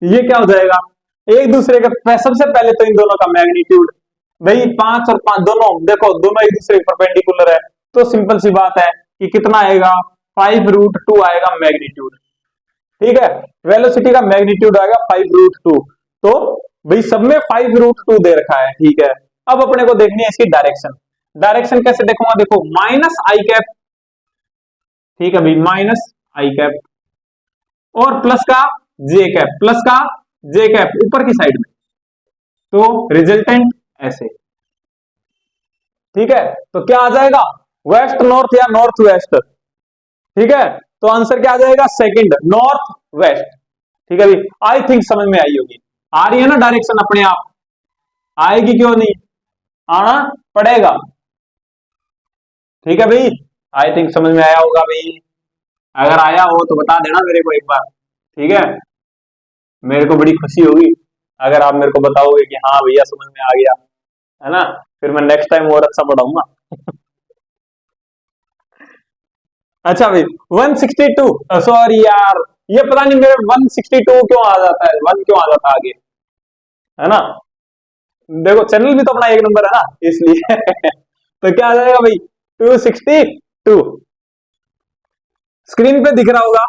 ये क्या हो जाएगा, एक दूसरे का, सबसे पहले तो इन दोनों का मैग्नीट्यूड, भाई 5 और 5 दोनों देखो, दोनों एक दूसरे के परपेंडिकुलर है, तो सिंपल सी बात है कि कितना आएगा, 5√2 आएगा मैग्नीट्यूड, ठीक है। वेलोसिटी का मैग्नीट्यूड आएगा 5√2। तो भाई सब में 5√2 दे रखा है, ठीक है। अब अपने को देखनी है इसकी डायरेक्शन। डायरेक्शन कैसे देखूंगा, देखो माइनस आई कैप, ठीक है भाई, माइनस आई कैप और प्लस का जे कैप, प्लस का जे कैप ऊपर की साइड में, तो रिजल्टेंट ऐसे, ठीक है। तो क्या आ जाएगा, वेस्ट नॉर्थ या नॉर्थ वेस्ट, ठीक है। तो आंसर क्या आ जाएगा, सेकंड, नॉर्थ वेस्ट, ठीक है भाई। आई थिंक समझ में आई होगी, आ रही है ना डायरेक्शन अपने आप, आएगी क्यों नहीं, आना पड़ेगा, ठीक है भाई। आई थिंक समझ में आया होगा भाई, अगर आया हो तो बता देना मेरे को एक बार, ठीक है। मेरे को बड़ी खुशी होगी अगर आप मेरे को बताओगे कि हाँ भैया समझ में आ गया, है ना। फिर मैं नेक्स्ट टाइम और अच्छा पढ़ाऊंगा। अच्छा भाई 162, सॉरी यार, ये पता नहीं मेरे 162 क्यों आ जाता है, 1 क्यों आ जाता है आगे, है ना। देखो चैनल भी तो अपना एक नंबर है ना, इसलिए। तो क्या आ जाएगा भाई, 262, स्क्रीन पे दिख रहा होगा,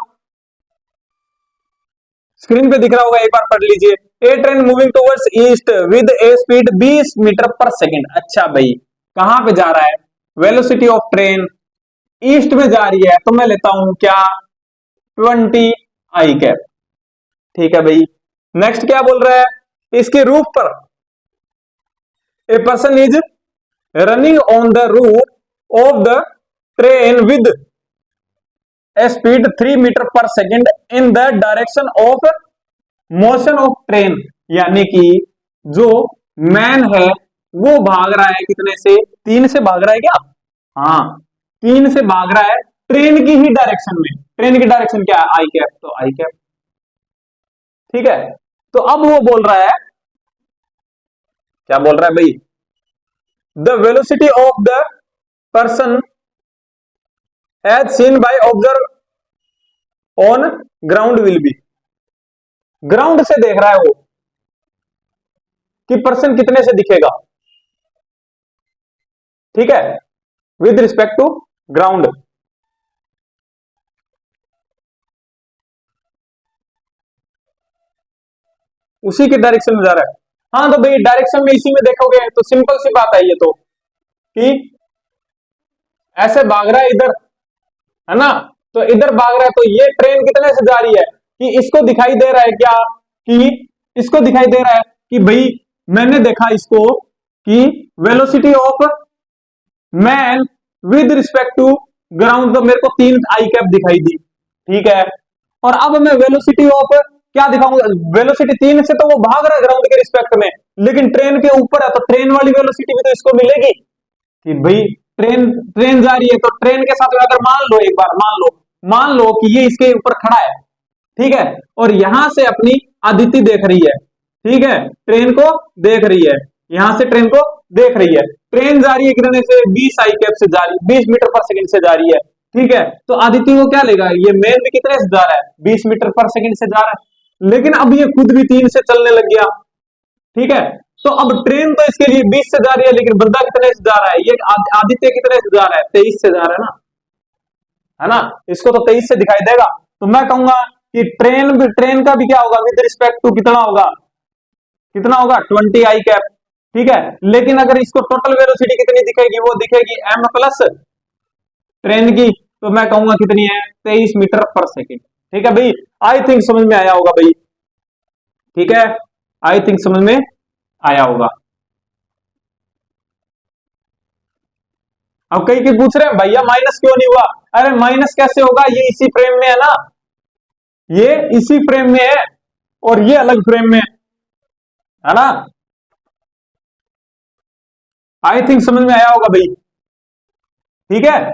स्क्रीन पे दिख रहा होगा, एक बार पढ़ लीजिए। A train moving towards east with a speed 20 metre पर सेकेंड। अच्छा भाई कहां पे जा रहा है, वेलोसिटी ऑफ ट्रेन ईस्ट में जा रही है, तो मैं लेता हूं क्या, 20 आई कैप, ठीक है भाई। नेक्स्ट क्या बोल रहा है, इसके रूफ पर a person is running on the roof of the train with a speed 3 metre पर second in the direction of motion of train, यानी कि जो मैन है वो भाग रहा है कितने से, 3 से भाग रहा है क्या, हाँ 3 से भाग रहा है ट्रेन की ही डायरेक्शन में। ट्रेन की डायरेक्शन क्या है, आई कैप, तो आई कैप, ठीक है। तो अब वो बोल रहा है, क्या बोल रहा है भाई, the velocity of the person as seen by observe on ground will be, ground से देख रहा है वो कि पर्सन कितने से दिखेगा, ठीक है, विद रिस्पेक्ट टू ग्राउंड। उसी के डायरेक्शन में जा रहा है, हाँ। तो भाई डायरेक्शन में इसी में देखोगे तो सिंपल सी बात है ये तो, कि ऐसे भाग रहा है इधर, है ना। तो इधर भाग रहा है, तो ये ट्रेन कितने से जा रही है, कि इसको दिखाई दे रहा है क्या, कि इसको दिखाई दे रहा है कि भाई मैंने देखा इसको कि velocity of man with respect to ground, तो मेरे को 3 आई कैप दिखाई दी, ठीक है। और अब मैं वेलोसिटी ऑफ क्या दिखाऊंगा, वेलोसिटी 3 से तो वो भाग रहा है ग्राउंड के रिस्पेक्ट में, लेकिन ट्रेन के ऊपर है तो ट्रेन वाली वेलोसिटी भी तो इसको मिलेगी, कि भाई ट्रेन ट्रेन जा रही है, तो ट्रेन के साथ अगर मान लो, एक बार मान लो कि ये इसके ऊपर खड़ा है, ठीक है, और यहां से अपनी अदिति देख रही है, ठीक है, ट्रेन को देख रही है, यहां से ट्रेन को देख रही है, ट्रेन जा रही है कितने से, 20 आई कैप से जा रही है, 20 मीटर पर सेकंड से जा रही है, ठीक है। तो अदिति को क्या लेगा, ये मेन भी कितने से जा रहा है, 20 मीटर पर सेकंड से जा रहा है, लेकिन अब ये खुद भी 3 से चलने लग गया, ठीक है। तो अब ट्रेन तो इसके लिए 20 से जा रही है, लेकिन बंदा कितने से जा रहा है, ये आदित्य कितने से जा रहा है, 23 से जा रहा है ना, है ना। इसको तो 23 से दिखाई देगा, तो मैं कहूंगा कि ट्रेन का भी क्या होगा, विद रिस्पेक्ट टू कितना होगा, 20 आई कैप, ठीक है। लेकिन अगर इसको टोटल वेलोसिटी कितनी दिखेगी, वो दिखेगी m प्लस ट्रेन की, तो मैं कहूंगा कितनी है, 23 मीटर पर सेकेंड, ठीक है भाई। आई थिंक समझ में आया होगा भाई, ठीक है, आई थिंक समझ में आया होगा। अब कई की पूछ रहे हैं भैया माइनस क्यों नहीं हुआ? अरे माइनस कैसे होगा, ये इसी फ्रेम में है ना, ये इसी फ्रेम में है और ये अलग फ्रेम में है ना। आई थिंक समझ में आया होगा भाई, ठीक है,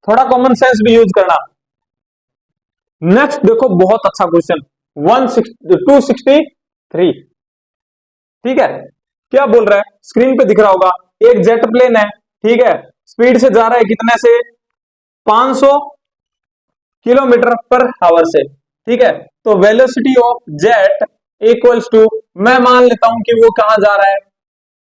थोड़ा कॉमन सेंस भी यूज करना। नेक्स्ट देखो बहुत अच्छा क्वेश्चन 263, ठीक है, क्या बोल रहा है, स्क्रीन पे दिख रहा होगा, एक जेट प्लेन है, ठीक है, स्पीड से जा रहा है कितने से, 500 किलोमीटर पर आवर से, ठीक है, तो velocity of jet equals to, मैं मान लेता हूं कि वो कहां जा रहा है,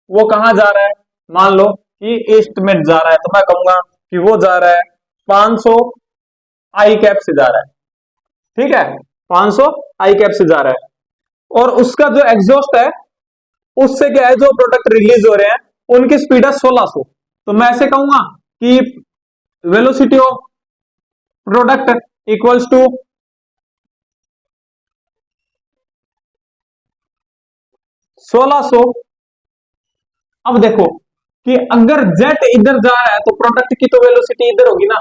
वो कहां जा रहा है, मान लो कि ईस्ट में जा रहा है, तो मैं कहूंगा कि वो जा रहा है 500 आई कैप से जा रहा है, ठीक है, 500 आई कैप से जा रहा है, और उसका जो एग्जॉस्ट है उससे क्या है, जो प्रोडक्ट रिलीज हो रहे हैं उनकी स्पीड है 1600, तो मैं ऐसे कहूंगा कि velocity of product equals to 1600। अब देखो कि अगर जेट इधर जा रहा है तो प्रोडक्ट की तो वेलोसिटी इधर होगी ना,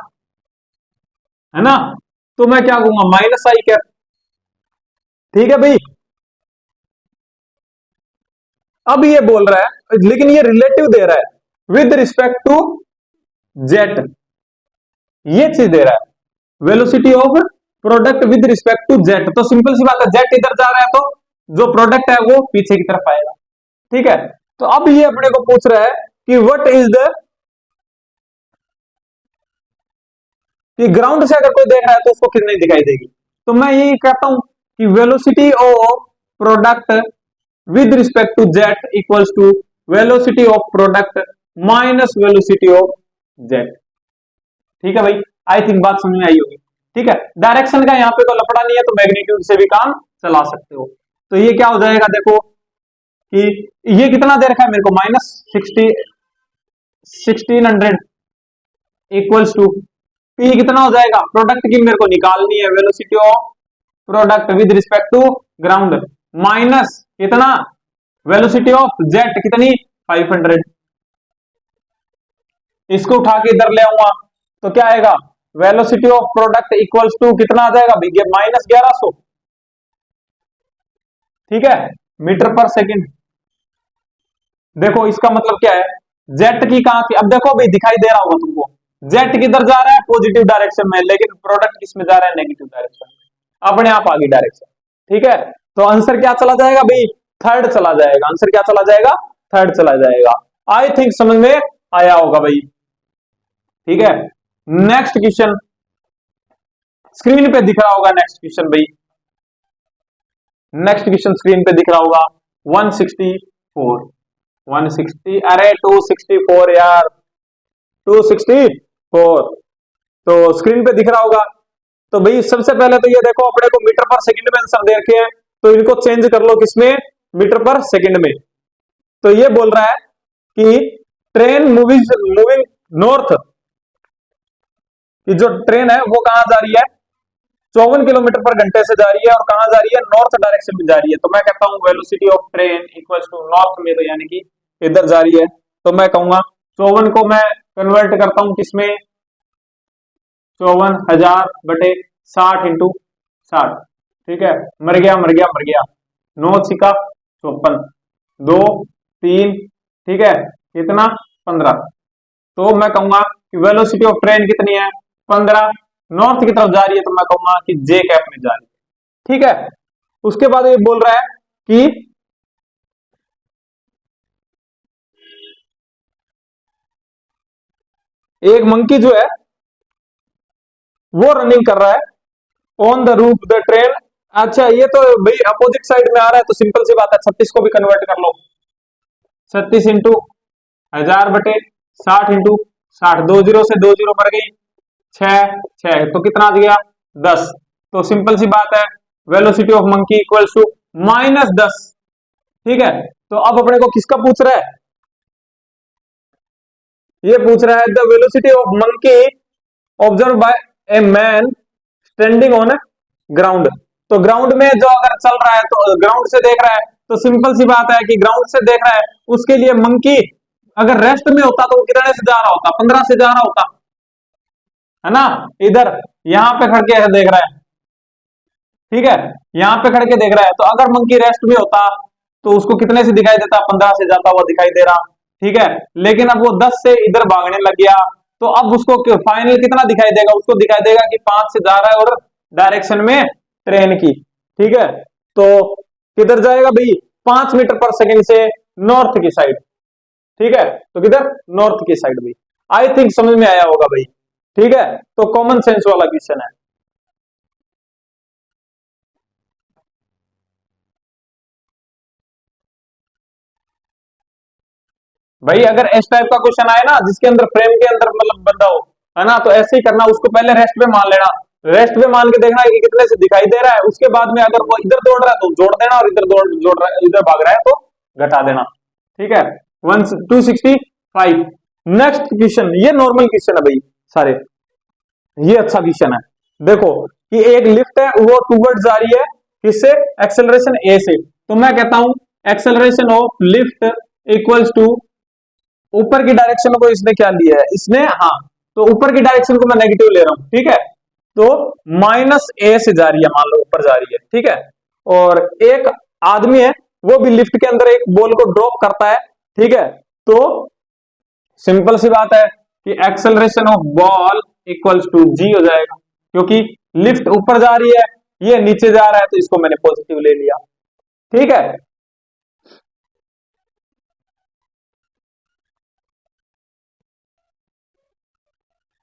है ना, तो मैं क्या कहूंगा माइनस आई कैप, ठीक है भाई। अब ये बोल रहा है लेकिन ये रिलेटिव दे रहा है विद रिस्पेक्ट टू जेट, ये चीज दे रहा है velocity of product with respect to jet, तो सिंपल सी बात है जेट इधर जा रहा है तो जो प्रोडक्ट है वो पीछे की तरफ आएगा, ठीक है। तो अब ये अपने को पूछ रहा है कि व्हाट इज द, कि ग्राउंड से अगर कोई देख रहा है तो उसको कितनी दिखाई देगी, तो मैं यही कहता हूं कि velocity of product with respect to jet equals to velocity of product minus velocity of jet, ठीक है भाई, आई थिंक बात समझ में आई होगी, ठीक है। डायरेक्शन का यहाँ पे तो लफड़ा नहीं है, तो मैग्नीट्यूड से भी काम चला सकते हो, तो ये क्या हो जाएगा देखो कि ये कितना दे रखा है मेरे को माइनस 1600 इक्वल्स टू पी कितना हो जाएगा, प्रोडक्ट की मेरे को निकालनी है velocity of product with respect to ground minus कितना वेलोसिटी ऑफ जेट कितनी 500, इसको उठा के इधर ले आऊंगा तो क्या आएगा, velocity of product equals to कितना आ जाएगा भैया माइनस 1100, ठीक है, मीटर पर सेकंड। देखो इसका मतलब क्या है, जेट की कहां थी, अब देखो भाई दिखाई दे रहा होगा तुमको, जेट किधर जा रहा है पॉजिटिव डायरेक्शन में, लेकिन प्रोडक्ट किस में जा रहा है नेगेटिव डायरेक्शन में, अपने आप आगे डायरेक्शन, ठीक है, तो आंसर क्या चला जाएगा भाई, थर्ड चला जाएगा, आंसर क्या चला जाएगा, थर्ड चला जाएगा। आई थिंक समझ में आया होगा भाई, ठीक है। नेक्स्ट क्वेश्चन स्क्रीन पे दिख रहा होगा, नेक्स्ट क्वेश्चन भाई, नेक्स्ट क्वेश्चन स्क्रीन पे दिख रहा होगा 164, 160 अरे 264 यार, 264, तो स्क्रीन पे दिख रहा होगा। तो भाई सबसे पहले तो ये देखो अपने को मीटर पर सेकंड में आंसर दे रखे हैं, तो इनको चेंज कर लो किसमें, मीटर पर सेकंड में। तो ये बोल रहा है कि ट्रेन मूविंग नॉर्थ, कि जो ट्रेन है वो कहां जा रही है, 54 किलोमीटर पर घंटे से जा रही है, और कहां जा रही है, नॉर्थ डायरेक्शन में जा रही है, तो मैं कहता हूं velocity of train equals to north में, तो यानी कि इधर जा रही है, तो मैं कहूंगा 54 को मैं कन्वर्ट करता हूं किसमें, 54,000 बटे 60 इंटू 60, ठीक है, मर गया मर गया मर गया, 9 छिका 54, 2 3, ठीक है, कितना 15, तो मैं कहूंगा कि वेलोसिटी ऑफ ट्रेन कितनी है 15, नॉर्थ की तरफ जा रही है, तो मैं कहूंगा कि जे कैप में जा रही है, ठीक है। उसके बाद ये बोल रहा है कि एक मंकी जो है वो रनिंग कर रहा है on the roof the train, अच्छा ये तो भाई अपोजिट साइड में आ रहा है, तो सिंपल सी बात है 36 को भी कन्वर्ट कर लो, 36 इंटू 1000 बटे 60 इंटू 60, 2 जीरो से 2 जीरो मर गई, 6 तो कितना आ गया 10, तो सिंपल सी बात है velocity of monkey equals to -10, ठीक है। तो अब अपने को किसका पूछ रहा है, ये पूछ रहा है the velocity of monkey observe by a man standing on ground, तो ग्राउंड में जो अगर चल रहा है तो ग्राउंड से देख रहा है, तो सिंपल सी बात है कि ग्राउंड से देख रहा है उसके लिए मंकी अगर रेस्ट में होता तो वो कितने से जा रहा होता? 15 से जा रहा होता, है ना। इधर यहां पे खड़ के देख रहा है, ठीक है, यहां पे खड़ के देख रहा है, तो अगर मंकी रेस्ट में होता तो उसको कितने से दिखाई देता? 15 से जाता हुआ दिखाई दे रहा, ठीक है। लेकिन अब वो 10 से इधर भागने लग गया, तो अब उसको फाइनल कितना दिखाई देगा? उसको दिखाई देगा कि 5 से जा रहा है और डायरेक्शन में ट्रेन की, ठीक है। तो किधर जाएगा भाई? 5 मीटर पर सेकंड से नॉर्थ की साइड, ठीक है। तो किधर? नॉर्थ की साइड भाई। आई थिंक समझ में आया होगा भाई, ठीक है। तो कॉमन सेंस वाला क्वेश्चन है भाई। अगर इस टाइप का क्वेश्चन आए ना जिसके अंदर फ्रेम के अंदर मतलब बंदा हो, है ना, तो ऐसे ही करना, उसको पहले रेस्ट पे मान लेना, रेस्ट पे मान के देखना कि कितने से दिखाई दे रहा है, उसके बाद में अगर वो इधर दौड़ रहा है तो जोड़ देना, और इधर दौड़ जोड़ रहा है, इधर भाग रहा है तो घटा देना, ठीक है। 265। नेक्स्ट क्वेश्चन, ये नॉर्मल क्वेश्चन है भाई सारे, ये अच्छा क्वेश्चन है। देखो कि एक लिफ्ट है, वो टूवर्ड जा रही है किससे? एक्सेलरेशन ए से। तो मैं कहता हूं acceleration of lift equals to, ऊपर की डायरेक्शन को इसने क्या लिया है? इसने, हाँ, तो ऊपर की डायरेक्शन को मैं नेगेटिव ले रहा हूं, ठीक है। तो माइनस ए से जा रही है, मान लो ऊपर जा रही है, ठीक है। और एक आदमी है, वो भी लिफ्ट के अंदर एक बॉल को ड्रॉप करता है, ठीक है। तो सिंपल सी बात है कि acceleration of ball equals to G हो जाएगा, क्योंकि लिफ्ट ऊपर जा रही है, ये नीचे जा रहा है, तो इसको मैंने पॉजिटिव ले लिया, ठीक है।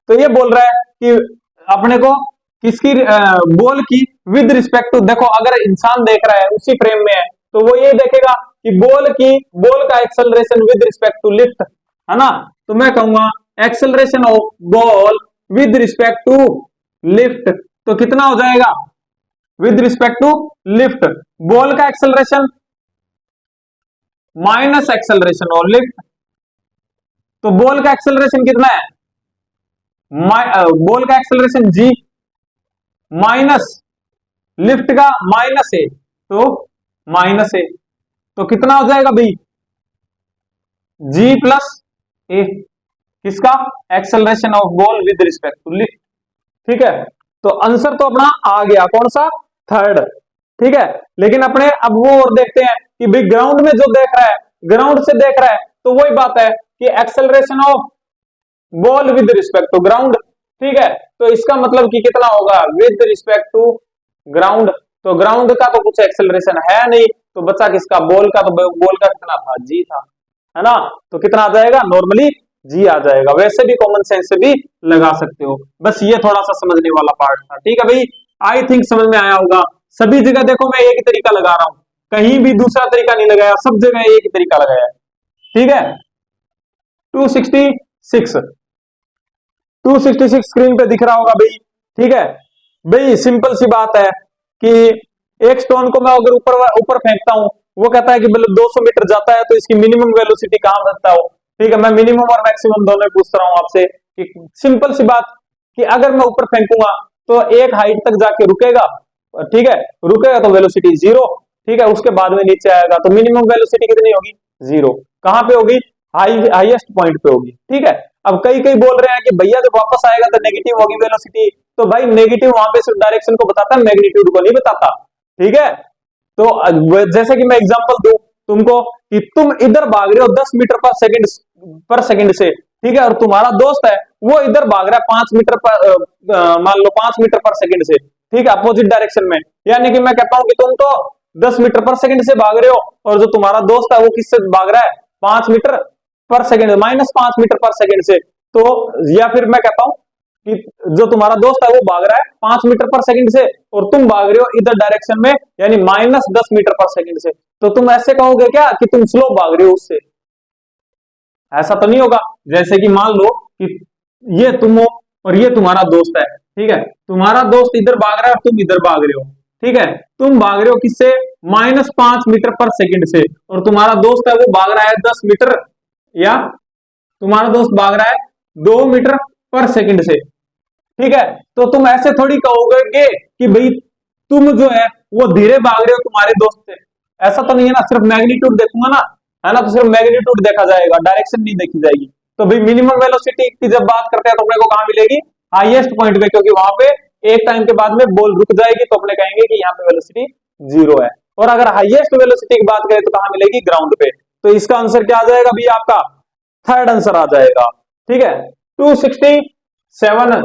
तो ये बोल रहा है कि अपने को किसकी, बॉल की विद रिस्पेक्ट टू, देखो अगर इंसान देख रहा है उसी फ्रेम में है, तो वो ये देखेगा कि बॉल का acceleration with respect to lift, है ना। तो मैं कहूंगा acceleration of ball with respect to lift, तो कितना हो जाएगा? With respect to lift, ball का एक्सेलरेशन माइनस एक्सेलरेशन और लिफ्ट, तो बॉल का एक्सेलरेशन कितना है? बॉल का एक्सेलरेशन जी माइनस लिफ्ट का माइनस ए, तो माइनस ए, तो कितना हो जाएगा भाई? जी प्लस ए, किसका? Acceleration of ball with respect to lift, ठीक है। तो आंसर तो अपना आ गया, कौन सा? थर्ड, ठीक है। लेकिन अपने अब वो और देखते हैं कि भाई ग्राउंड में जो देख रहा है, ग्राउंड से देख रहा है, तो वही बात है कि acceleration of ball with respect to ground, ठीक है। तो इसका मतलब कि कितना होगा? विद रिस्पेक्ट टू ग्राउंड, तो ग्राउंड का तो कुछ एक्सेलरेशन है नहीं, तो बचा किसका? बॉल का, तो बॉल का कितना था? जी था, है ना। तो कितना आ जाएगा? नॉर्मली जी आ जाएगा। वैसे भी कॉमन सेंस से भी लगा सकते हो, बस ये थोड़ा सा समझने वाला पार्ट था, ठीक है भाई। आई थिंक समझ में आया होगा। सभी जगह देखो मैं एक ही तरीका लगा रहा हूं, कहीं भी दूसरा तरीका नहीं लगाया, सब जगह एक ही तरीका लगाया है, ठीक है। 266, 266 स्क्रीन पे दिख रहा होगा भाई, ठीक है भाई। सिंपल सी बात है कि एक स्टोन को मैं अगर ऊपर ऊपर फेंकता हूं, वो कहता है कि मतलब 200 मीटर जाता है, तो इसकी मिनिमम वेलोसिटी कहां रखता हो, ठीक है। मैं मिनिमम और मैक्सिमम दोनों पूछ रहा हूं आपसे। सिंपल सी बात कि अगर मैं ऊपर फेंकूंगा तो एक हाइट तक जाके रुकेगा, ठीक है, रुकेगा तो वेलोसिटी जीरो, ठीक है। उसके बाद में नीचे आएगा तो मिनिमम वेलोसिटी कितनी होगी? जीरो। कहां पे होगी? हाईएस्ट पॉइंट पे होगी, ठीक है। अब कई कई बोल रहे हैं कि भैया जब वापस आएगा तो नेगेटिव होगी वेलोसिटी, तो भाई नेगेटिव वहां पे सिर्फ डायरेक्शन को बताता है, मैग्नीट्यूड को नहीं बताता, ठीक है। तो जैसे कि मैं एग्जांपल दूं तुमको कि तुम इधर भाग रहे हो 10 मीटर पर सेकंड से, ठीक है, और तुम्हारा दोस्त है वो इधर भाग रहा है 5 मीटर पर, मान लो 5 मीटर पर सेकंड से, ठीक है, अपोजिट डायरेक्शन में। यानी कि मैं कहता हूं कि तुम तो 10 मीटर पर सेकंड से भाग रहे हो, और जो तुम्हारा दोस्त है वो किससे भाग रहा है? 5 मीटर पर सेकंड, माइनस 5 मीटर पर सेकंड से। तो या फिर मैं कहता हूं कि जो तुम्हारा दोस्त है वो भाग रहा है 5 मीटर पर सेकंड से, और तुम भाग रहे हो इधर डायरेक्शन में, यानी माइनस 10 मीटर पर सेकंड से। तो तुम ऐसे कहोगे क्या कि तुम स्लो भाग रहे हो उससे? ऐसा तो नहीं होगा। जैसे कि मान लो कि ये तुम हो और ये तुम्हारा दोस्त है, ठीक है, तुम्हारा दोस्त इधर भाग रहा है और तुम इधर भाग रहे हो, ठीक है। तुम भाग रहे हो किससे? माइनस 5 मीटर पर सेकंड से, और तुम्हारा दोस्त है वो भाग रहा है 10 मीटर, या तुम्हारा दोस्त भाग रहा है 2 मीटर पर सेकंड से, ठीक है। तो तुम ऐसे थोड़ी कहोगे कि भाई तुम जो है वो धीरे भाग रहे हो तुम्हारे दोस्त से, ऐसा तो नहीं है ना। सिर्फ मैग्नीट्यूड देखूंगा ना, है ना, तो सिर्फ मैग्नीट्यूड देखा जाएगा, डायरेक्शन नहीं देखी जाएगी। तो भाई मिनिमम वेलोसिटी की जब बात करते हैं तो अपने को कहां मिलेगी, हाईएस्ट पॉइंट पे, क्योंकि वहां पे एक टाइम के बाद में बॉल रुक जाएगी तो अपने कहेंगे कि यहाँ पे वेलोसिटी 0 है। और अगर हाईएस्ट वेलोसिटी की बात करें तो कहां मिलेगी, ग्राउंड पे। तो इसका आंसर क्या आ जाएगा भी आपका, थर्ड आंसर आ जाएगा। ठीक है, 267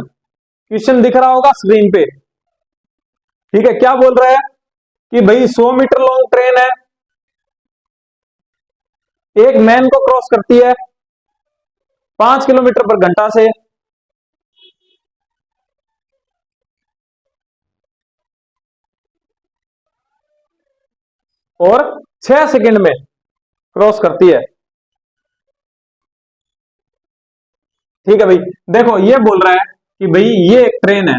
क्वेश्चन दिख रहा होगा स्क्रीन पे। ठीक है, क्या बोल रहा है कि भाई 100 मीटर लॉन्ग ट्रेन है, एक मैन को क्रॉस करती है 5 किलोमीटर पर घंटा से, और 6 सेकंड में क्रॉस करती है। ठीक है भाई, देखो ये बोल रहा है कि भाई ये एक ट्रेन है,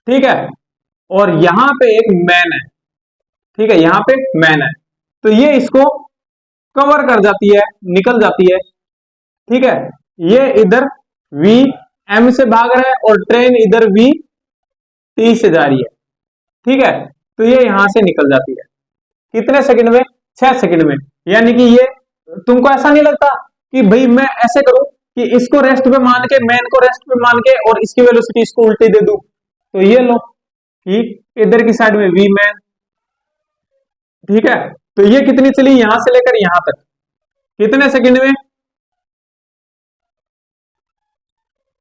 ठीक है, और यहां पे एक मैन है। ठीक है, यहां पे मैन है, तो ये इसको कवर कर जाती है, निकल जाती है। ठीक है, ये इधर वी एम से भाग रहा है और ट्रेन इधर वी टी से जा रही है। ठीक है, तो ये यहां से निकल जाती है कितने सेकंड में, 6 सेकंड में। यानी कि ये, तुमको ऐसा नहीं लगता कि भाई मैं ऐसे करूं कि इसको रेस्ट पे मान के, मैन को रेस्ट पे मान के, और इसकी वेलोसिटी इसको उल्टी दे दूं, तो ये लो कि इधर की साइड में वी मैन। ठीक है, तो ये कितनी चली, यहां से लेकर यहां तक कितने सेकंड में,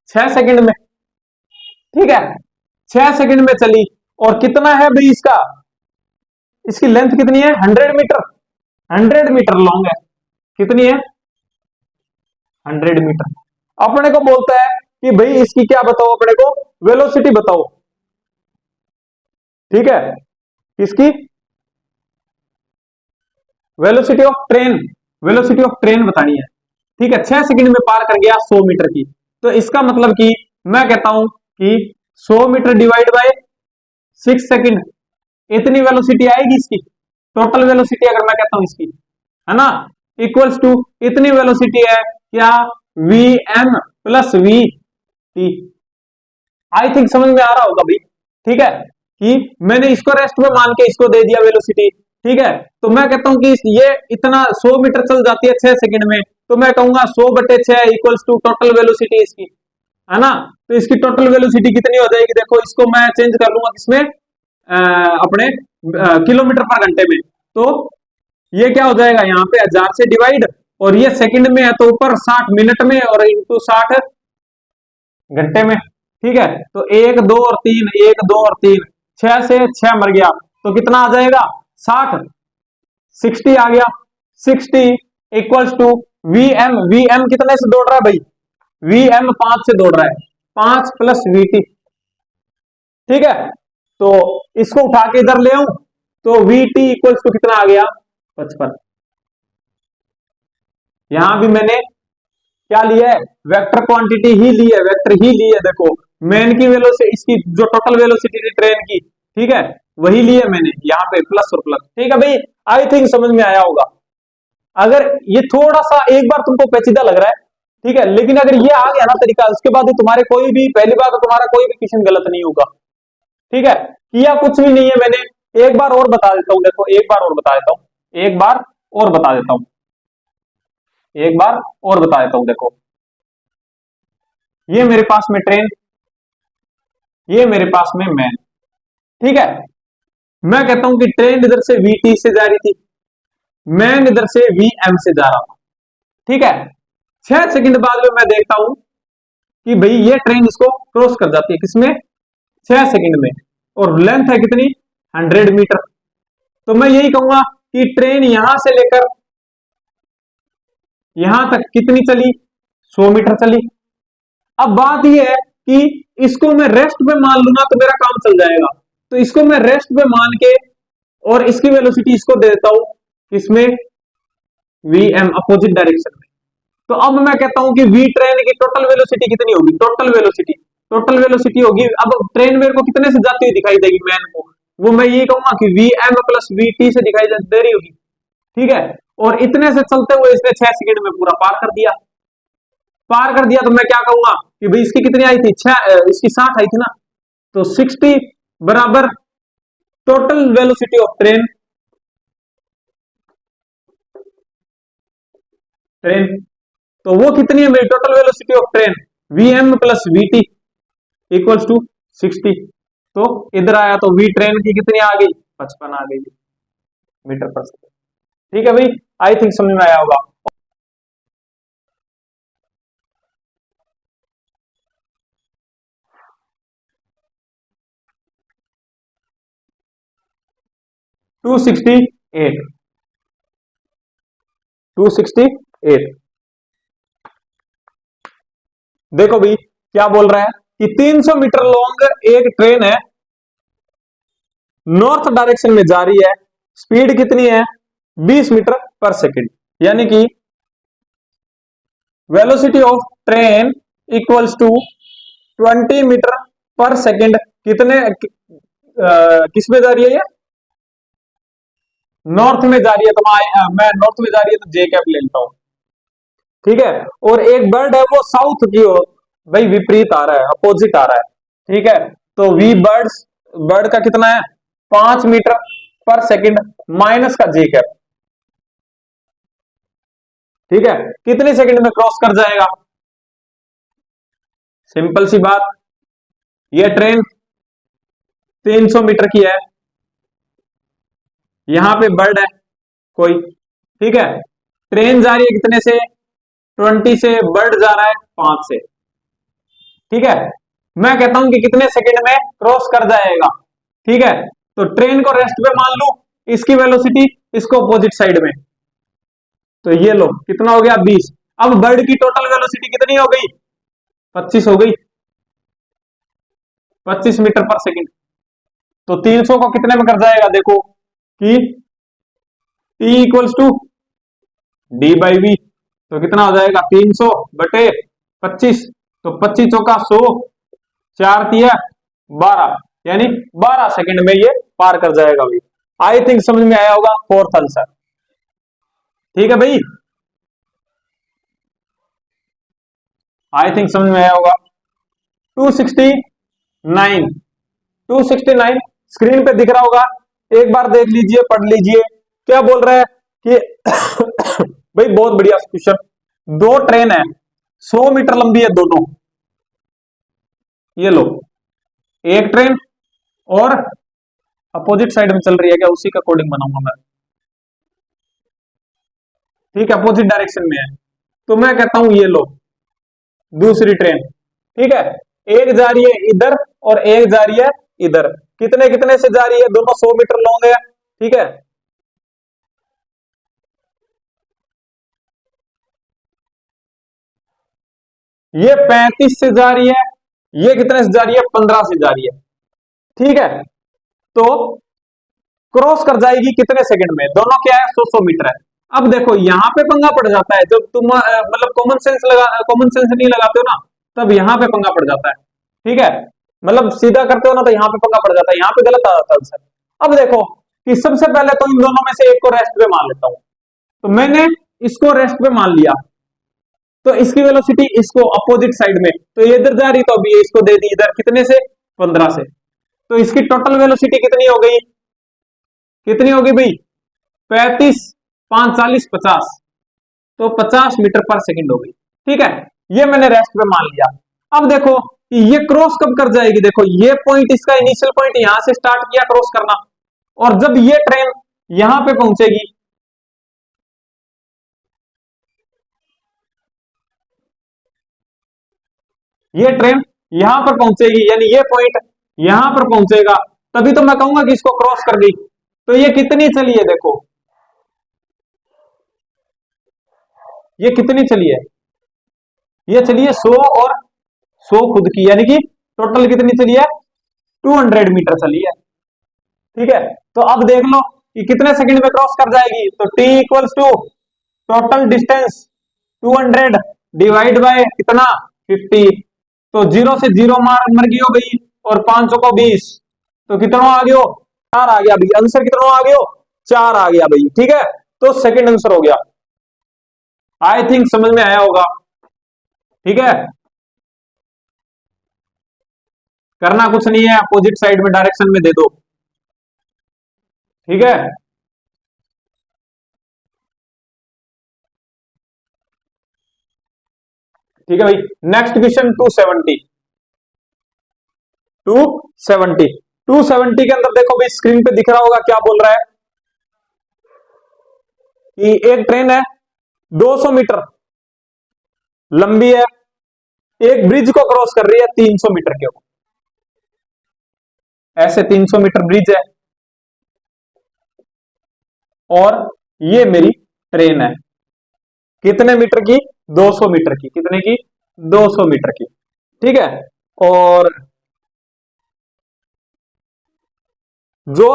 6 सेकंड में। ठीक है, 6 सेकंड में चली, और कितना है भाई इसका, इसकी लेंथ कितनी है, 100 मीटर, 100 मीटर लॉन्ग है। कितनी है, 100 मीटर। अपने को बोलता है कि भाई इसकी क्या बताओ, अपने को वेलोसिटी बताओ। ठीक है, इसकी velocity of train, velocity of train बतानी है। ठीक है, 6 सेकंड में पार कर गया 100 मीटर की, तो इसका मतलब कि मैं कहता हूं कि 100 मीटर डिवाइड बाय 6 सेकंड, इतनी वेलोसिटी आएगी इसकी, टोटल वेलोसिटी अगर मैं कहता हूं इसकी, है ना, इक्वल्स टू इतनी वेलोसिटी है क्या, V M plus V T. I think समझ में आ रहा होगा भाई। ठीक है, कि मैंने इसको रेस्ट में मान के इसको दे दिया वेलोसिटी। ठीक है, तो मैं कहता हूं कि ये इतना 100 मीटर चल जाती है 6 सेकंड में, तो मैं कहूंगा 100/6 इक्वल्स टू टोटल वेलोसिटी इसकी, है ना। तो इसकी टोटल वेलोसिटी कितनी हो जाएगी, देखो इसको मैं चेंज कर लूंगा किसमें, अपने किलोमीटर पर घंटे में। तो ये क्या हो जाएगा, यहाँ पे 1000 से डिवाइड, और ये सेकंड में है तो ऊपर 60 मिनट में, और इंटू 60 घंटे में। ठीक है, तो 1 2 और 3, 1 2 और 3, 6 से 6 मर गया, तो कितना आ जाएगा, 60, 60 आ गया। 60 इक्वल्स टू वी एम कितने से दौड़ रहा है भाई, वी एम 5 से दौड़ रहा है, 5 प्लस वी टी। ठीक है, तो इसको उठा के इधर ले आऊं, तो वी टी इक्वल्स टू कितना आ गया, 55। यहां भी मैंने क्या लिया है, वेक्टर क्वांटिटी ही ली है, वेक्टर ही ली है। देखो मैन की वेलोसिटी, इसकी जो टोटल वेलोसिटी थी ट्रेन की, ठीक है, वही ली है मैंने, यहाँ पे प्लस और प्लस। ठीक है भाई, आई थिंक समझ में आया होगा। अगर ये थोड़ा सा एक बार तुमको पेचीदा लग रहा है, ठीक है, लेकिन अगर ये आ गया ना तरीका, उसके बाद तुम्हारे कोई भी, पहली बार तो तुम्हारा कोई भी क्वेश्चन गलत नहीं होगा। ठीक है, किया कुछ भी नहीं है मैंने। एक बार और बता देता हूं, देखो एक बार और बता देता हूं, एक बार और बता देता हूं, एक बार और बता देता हूं। देखो ये मेरे पास में ट्रेन, ये मेरे पास में मैन। ठीक है, मैं कहता हूं कि ट्रेन इधर से वीटी से जा रही थी, मैन इधर से वी एम से जा रहा था। ठीक है, 6 सेकंड बाद में मैं देखता हूं कि भाई ये ट्रेन इसको क्रॉस कर जाती है, किसमें, 6 सेकंड में, और लेंथ है कितनी, 100 मीटर। तो मैं यही कहूंगा कि ट्रेन यहां से लेकर यहां तक कितनी चली, 100 मीटर चली। अब बात यह है कि इसको मैं रेस्ट पे मान लूंगा तो मेरा काम चल जाएगा, तो इसको मैं रेस्ट पे मान के, और इसकी वेलोसिटी इसको दे देता हूं, इसमें वी एम अपोजिट डायरेक्शन में। तो अब मैं कहता हूं कि वी ट्रेन की टोटल वेलोसिटी कितनी होगी, टोटल वेलोसिटी होगी। अब ट्रेन मेरे को कितने से जाती हुई दिखाई देगी मैन को, वो मैं यही कहूंगा कि V M plus V T से दिखाई दे रही होगी। ठीक है, और इतने से चलते हुए इसने 6 सेकंड में पूरा पार कर दिया, पार कर दिया। तो मैं क्या कहूंगा कि भाई इसकी कितनी आई थी, इसकी 60 आई थी ना, तो 60 बराबर total velocity of train train, तो वो कितनी है मेरी total velocity of train, VM plus VT equals to 60। तो इधर आया तो वी ट्रेन की कितनी आ गई, 55 आ गई मीटर पर सेकेंड। ठीक है भाई, आई थिंक समझ में आया होगा। 268, 268। देखो भाई क्या बोल रहा है कि 300 मीटर लॉन्ग एक ट्रेन है, नॉर्थ डायरेक्शन में जा रही है, स्पीड कितनी है 20 मीटर पर सेकेंड, यानी कि velocity of train equals to 20 metre पर सेकेंड। कितने किस में जा रही है ये, नॉर्थ में जा रही है, तो मैं नॉर्थ में जा रही है तो जे कैप ले लेता हूं। ठीक है, और एक बर्ड है वो साउथ की ओर, भाई विपरीत आ रहा है, अपोजिट आ रहा है। ठीक है, तो वी बर्ड्स, बर्ड का कितना है 5 मीटर पर सेकंड माइनस का जे कैप। ठीक है, कितने सेकंड में क्रॉस कर जाएगा, सिंपल सी बात, ये ट्रेन 300 मीटर की है, यहां पे बर्ड है कोई, ठीक है, ट्रेन जा रही है कितने से 20 से, बर्ड जा रहा है 5 से। ठीक है, मैं कहता हूं कि कितने सेकंड में क्रॉस कर जाएगा। ठीक है, तो ट्रेन को रेस्ट पे मान लू, इसकी वेलोसिटी इसको अपोजिट साइड में, तो ये लो कितना हो गया 20। अब बर्ड की टोटल वेलोसिटी कितनी हो गई 25 हो गई, 25 मीटर पर सेकंड। तो 300 को कितने में कर जाएगा, देखो कि T equals to D by V, तो कितना हो जाएगा 300 बटे 25, तो 25 चौका 100, 4 तिया 12, यानी 12 सेकंड में ये पार कर जाएगा भाई। आई थिंक समझ में आया होगा, फोर्थ आंसर। ठीक है भाई, आई थिंक समझ में आया होगा। 269, 269 स्क्रीन पे दिख रहा होगा, एक बार देख लीजिए, पढ़ लीजिए क्या बोल रहा है कि भाई बहुत बढ़िया क्वेश्चन, दो ट्रेन है 100 मीटर लंबी है दोनों, ये लो एक ट्रेन और अपोजिट साइड में चल रही है, क्या उसी का कोडिंग बनाऊंगा मैं, ठीक है अपोजिट डायरेक्शन में है, तो मैं कहता हूं ये लो दूसरी ट्रेन। ठीक है, एक जा रही है इधर और एक जा रही है इधर, कितने कितने से जा रही है, दोनों 100 मीटर लॉन्ग है। ठीक है, ये 35 से जा रही है, ये कितने से जा रही है 15 से जा रही है। ठीक है, तो क्रॉस कर जाएगी कितने सेकंड में, दोनों क्या है 100 मीटर है। अब देखो यहां पे पंगा पड़ जाता है, जब तुम मतलब कॉमन सेंस नहीं लगाते हो ना, तब यहां पे पंगा पड़ जाता है। ठीक है, मतलब सीधा करते हो ना तो यहां पे पंगा पड़ जाता है, यहां पे गलत आ जाता है आंसर। अब देखो कि सबसे पहले तो इन दोनों में से एक को रेस्ट पे मान लेता हूं, तो मैंने इसको रेस्ट पे मान लिया, तो इसकी वेलोसिटी इसको अपोजिट साइड में, तो ये इधर जा रही, तो अभी इसको दे दी इधर कितने से 15 से, तो इसकी टोटल वेलोसिटी कितनी हो गई, कितनी होगी भाई 35 5 40 50, तो 50 मीटर पर सेकंड हो गई। ठीक है, ये मैंने रेस्ट पे मान लिया। अब देखो कि ये क्रॉस कब कर जाएगी, देखो ये पॉइंट इसका इनिशियल पॉइंट यहां से स्टार्ट किया क्रॉस करना, और जब ये ट्रेन यहां पे पहुंचेगी, ये ट्रेन यहां पर पहुंचेगी, यानी ये पॉइंट यहां पर पहुंचेगा, तभी तो मैं कहूंगा कि इसको क्रॉस कर गई। तो ये कितनी चली है, देखो ये कितनी चली है, ये चली है 100 और 100 खुद की, यानी कि टोटल कितनी चली है 200 मीटर चली है। ठीक है, तो अब देख लो कि कितने सेकंड में क्रॉस कर जाएगी, तो T equals to total distance 200 divide by कितना 50, तो 0 से 0 मर गई हो गई, और 500 को 20, तो कितना आ गया 4 आ गया भाई, आंसर कितना आ गया 4 आ गया भाई। ठीक है, तो सेकंड आंसर हो गया, आई थिंक समझ में आया होगा। ठीक है, करना कुछ नहीं है, अपोजिट साइड में डायरेक्शन में दे दो। ठीक है, ठीक है भाई। Next question 270। 270 के अंदर देखो भाई, स्क्रीन पे दिख रहा होगा क्या बोल रहा है कि एक ट्रेन है 200 मीटर लंबी है, एक ब्रिज को क्रॉस कर रही है 300 मीटर के ऊपर। ऐसे 300 मीटर ब्रिज है और ये मेरी ट्रेन है, कितने मीटर की? 200 मीटर की। कितने की? 200 मीटर की। ठीक है। और जो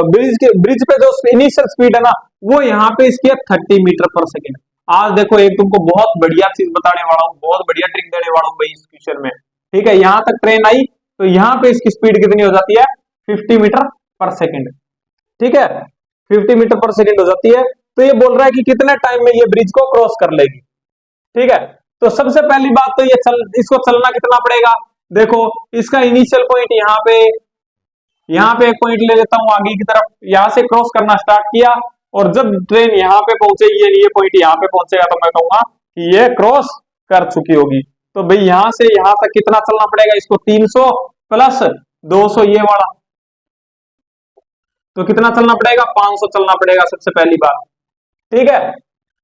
ब्रिज पे जो इनिशियल स्पीड है ना, वो यहाँ पे इसकी है 30 मीटर पर सेकेंड। आज देखो एक तुमको बहुत बढ़िया चीज बताने वाला हूँ, बहुत बढ़िया ट्रिक देने वाला हूँ भाई इस क्वेश्चन में। ठीक है, यहाँ तक ट्रेन आई तो यहाँ पे इसकी स्पीड कितनी हो जाती है? 50 मीटर पर सेकेंड। ठीक है, 50 मीटर पर सेकेंड हो जाती है। तो ये बोल रहा है कि कितने टाइम में ये ब्रिज को क्रॉस कर लेगी। ठीक है, तो सबसे पहली बात तो ये इसको चलना कितना पड़ेगा? देखो इसका इनिशियल पॉइंट यहाँ पे एक पॉइंट ले लेता हूं आगे की तरफ, यहां से क्रॉस करना स्टार्ट किया और जब ट्रेन यहाँ पे पहुंचेगी, ये पॉइंट यहाँ पे पहुंचेगा, तो मैं कहूंगा कि ये क्रॉस कर चुकी होगी। तो भाई यहां से यहां तक कितना चलना पड़ेगा इसको? 300 प्लस 200 ये वाला, तो कितना चलना पड़ेगा? 500 चलना पड़ेगा सबसे पहली बात। ठीक है,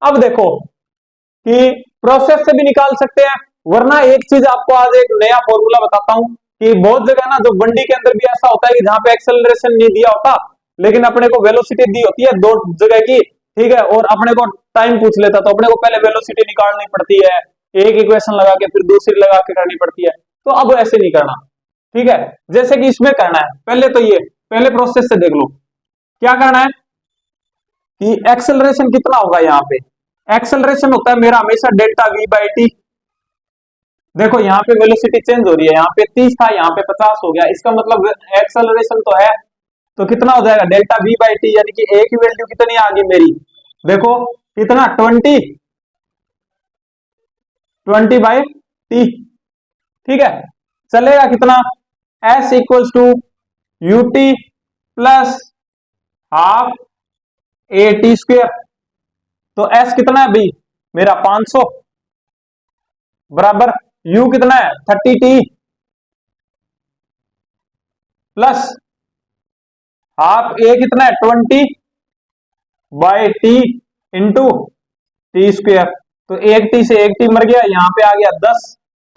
अब देखो कि प्रोसेस से भी निकाल सकते हैं, वरना एक चीज आपको आज एक नया फॉर्मूला बताता हूं कि बहुत जगह ना जो बंडी के अंदर भी ऐसा होता है कि जहां पे एक्सेलरेशन नहीं दिया होता लेकिन अपने को वेलोसिटी दी होती है दो जगह की। ठीक है, और अपने को टाइम पूछ लेता तो अपने को पहले वेलोसिटी निकालनी पड़ती है, एक इक्वेशन लगा के फिर दूसरी लगा के करनी पड़ती है। तो अब ऐसे नहीं करना। ठीक है, जैसे कि इसमें करना है, पहले तो ये पहले प्रोसेस से देख लो क्या करना है कि एक्सेलरेशन कितना होगा। यहाँ पे एक्सेलरेशन होता है मेरा हमेशा डेल्टा वी बाई टी। देखो यहाँ पे वेलोसिटी चेंज हो रही है, यहाँ पे 30 था यहाँ पे 50 हो गया, इसका मतलब एक्सेलरेशन तो है, तो कितना हो जाएगा? डेल्टा वी बाई टी, यानी कि ए की वैल्यू कितनी आ गई मेरी? देखो कितना? 20 बाई टी। ठीक है, चलेगा कितना? S equals to U T plus half A T square. तो एस कितना है भाई मेरा? 500 बराबर यू कितना है? 30t प्लस हाफ ए कितना है? 20 by T into T square. तो एक टी से एक टी मर गया, यहां पे आ गया 10।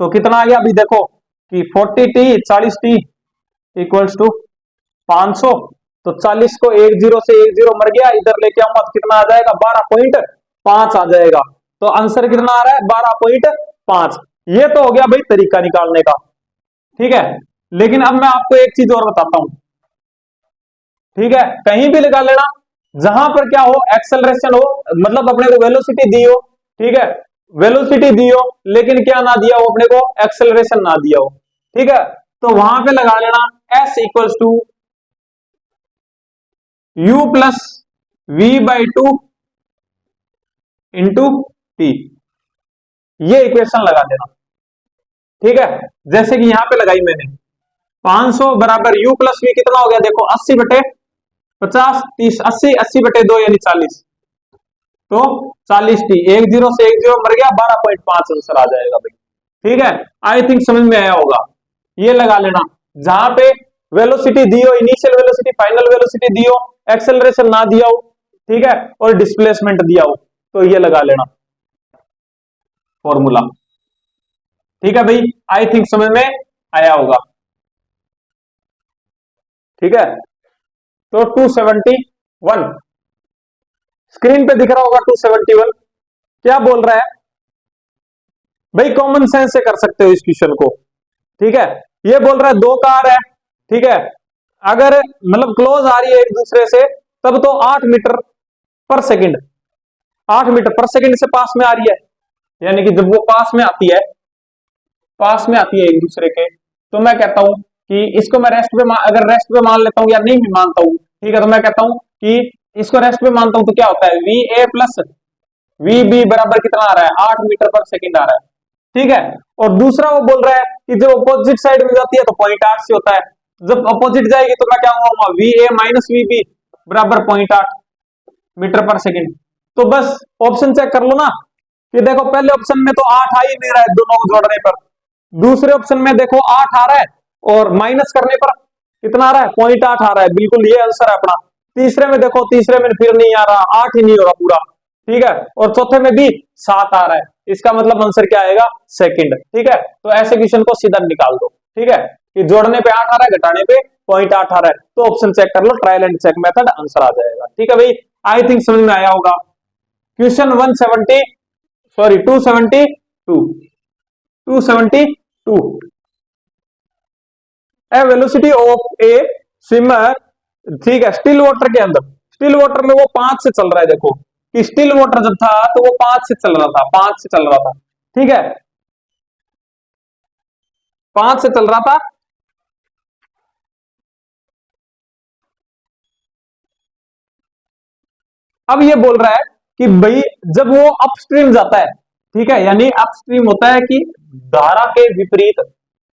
तो कितना आ गया अभी देखो कि 40t 40t इक्वल्स टू 500। तो 40 को एक जीरो से एक जीरो मर गया, इधर लेके आऊंगा तो कितना आ जाएगा? 12.5 आ जाएगा। तो आंसर कितना आ रहा है? 12.5। ये तो हो गया भाई तरीका निकालने का। ठीक है, लेकिन अब मैं आपको एक चीज और बताता हूं। ठीक है, कहीं भी लगा लेना जहां पर क्या हो, एक्सेलरेशन हो, मतलब अपने को वेलोसिटी दी हो। ठीक है, वेलोसिटी दी हो लेकिन क्या ना दिया हो अपने को? एक्सेलरेशन ना दिया हो। ठीक है, तो वहां पे लगा लेना s equals to u plus V by two into T, ये इक्वेशन लगा देना। ठीक है, जैसे कि यहां पे लगाई मैंने 500 बराबर u प्लस वी कितना हो गया? देखो 80 बटे 50 30 80 80 बटे 2 यानी 40। तो 40t, एक जीरो से एक जीरो मर गया, 12.5 आंसर आ जाएगा भाई। ठीक है, आई थिंक समझ में आया होगा। ये लगा लेना जहां पे वेलोसिटी दी हो, इनिशियल वेलोसिटी फाइनल वेलोसिटी दी हो, एक्सेलरेशन ना दिया हो, ठीक है, और डिस्प्लेसमेंट दिया हो, तो ये लगा लेना फॉर्मूला। ठीक है भाई, आई थिंक समझ में आया होगा। ठीक है, तो 271 स्क्रीन पे दिख रहा होगा। 271 क्या बोल रहा है भाई? कॉमन सेंस से कर सकते हो इस क्वेश्चन को। ठीक है, ये बोल रहा है दो कार है, ठीक है, अगर मतलब क्लोज आ रही है एक दूसरे से तब तो 8 मीटर पर सेकंड, 8 मीटर पर सेकंड से पास में आ रही है, यानी कि जब वो पास में आती है एक दूसरे के, तो मैं कहता हूं कि इसको मैं रेस्ट पे अगर रेस्ट पे मान लेता हूं या नहीं भी मानता हूं, ठीक है, तो मैं कहता हूं कि इसको रेस्ट पे मानता हूं तो क्या होता है? V A plus V B बराबर कितना आ रहा है? 8 मीटर पर सेकंड आ रहा है। ठीक है, और दूसरा वो बोल रहा है कि जब अपोजिट साइड में जाती है तो 0.8 से होता है, जब अपोजिट जाएगी तो मैं क्या कहूंगा? V A minus V B बराबर 0.8 मीटर पर सेकंड। तो बस ऑप्शन चेक कर लो ना, कि देखो पहले ऑप्शन में तो 8 आ ही नहीं रहा है दोनों को जोड़ने पर, दूसरे ऑप्शन में देखो 8 आ रहा है और माइनस करने पर कितना आ रहा है, 0.8 आ रहा है, बिल्कुल ये आंसर है अपना। तीसरे में देखो, तीसरे में फिर नहीं आ रहा, 8 ही नहीं हो रहा पूरा, ठीक है, और चौथे में भी 7 आ रहा है, इसका मतलब आंसर क्या आएगा, सेकंड, ठीक है। तो ऐसे क्वेश्चन को सीधा निकाल दो, ठीक है, कि जोड़ने पे 8 आ रहा है, घटाने पे 0.8 आ रहा है, तो ऑप्शन चेक कर लो, trial and check method, answer आ जाएगा, ठीक है भाई। आई थिंक समझ में आया होगा। Question 170 sorry 272 A velocity of A swimmer, ठीक है, स्टिल वाटर के अंदर, स्टिल वाटर में वो 5 से चल रहा है, देखो कि स्टिल वाटर जब था तो वो 5 से चल रहा था, 5 से चल रहा था, ठीक है, 5 से चल रहा था। अब ये बोल रहा है कि भाई जब वो अपस्ट्रीम जाता है, ठीक है, यानी अपस्ट्रीम होता है कि धारा के विपरीत,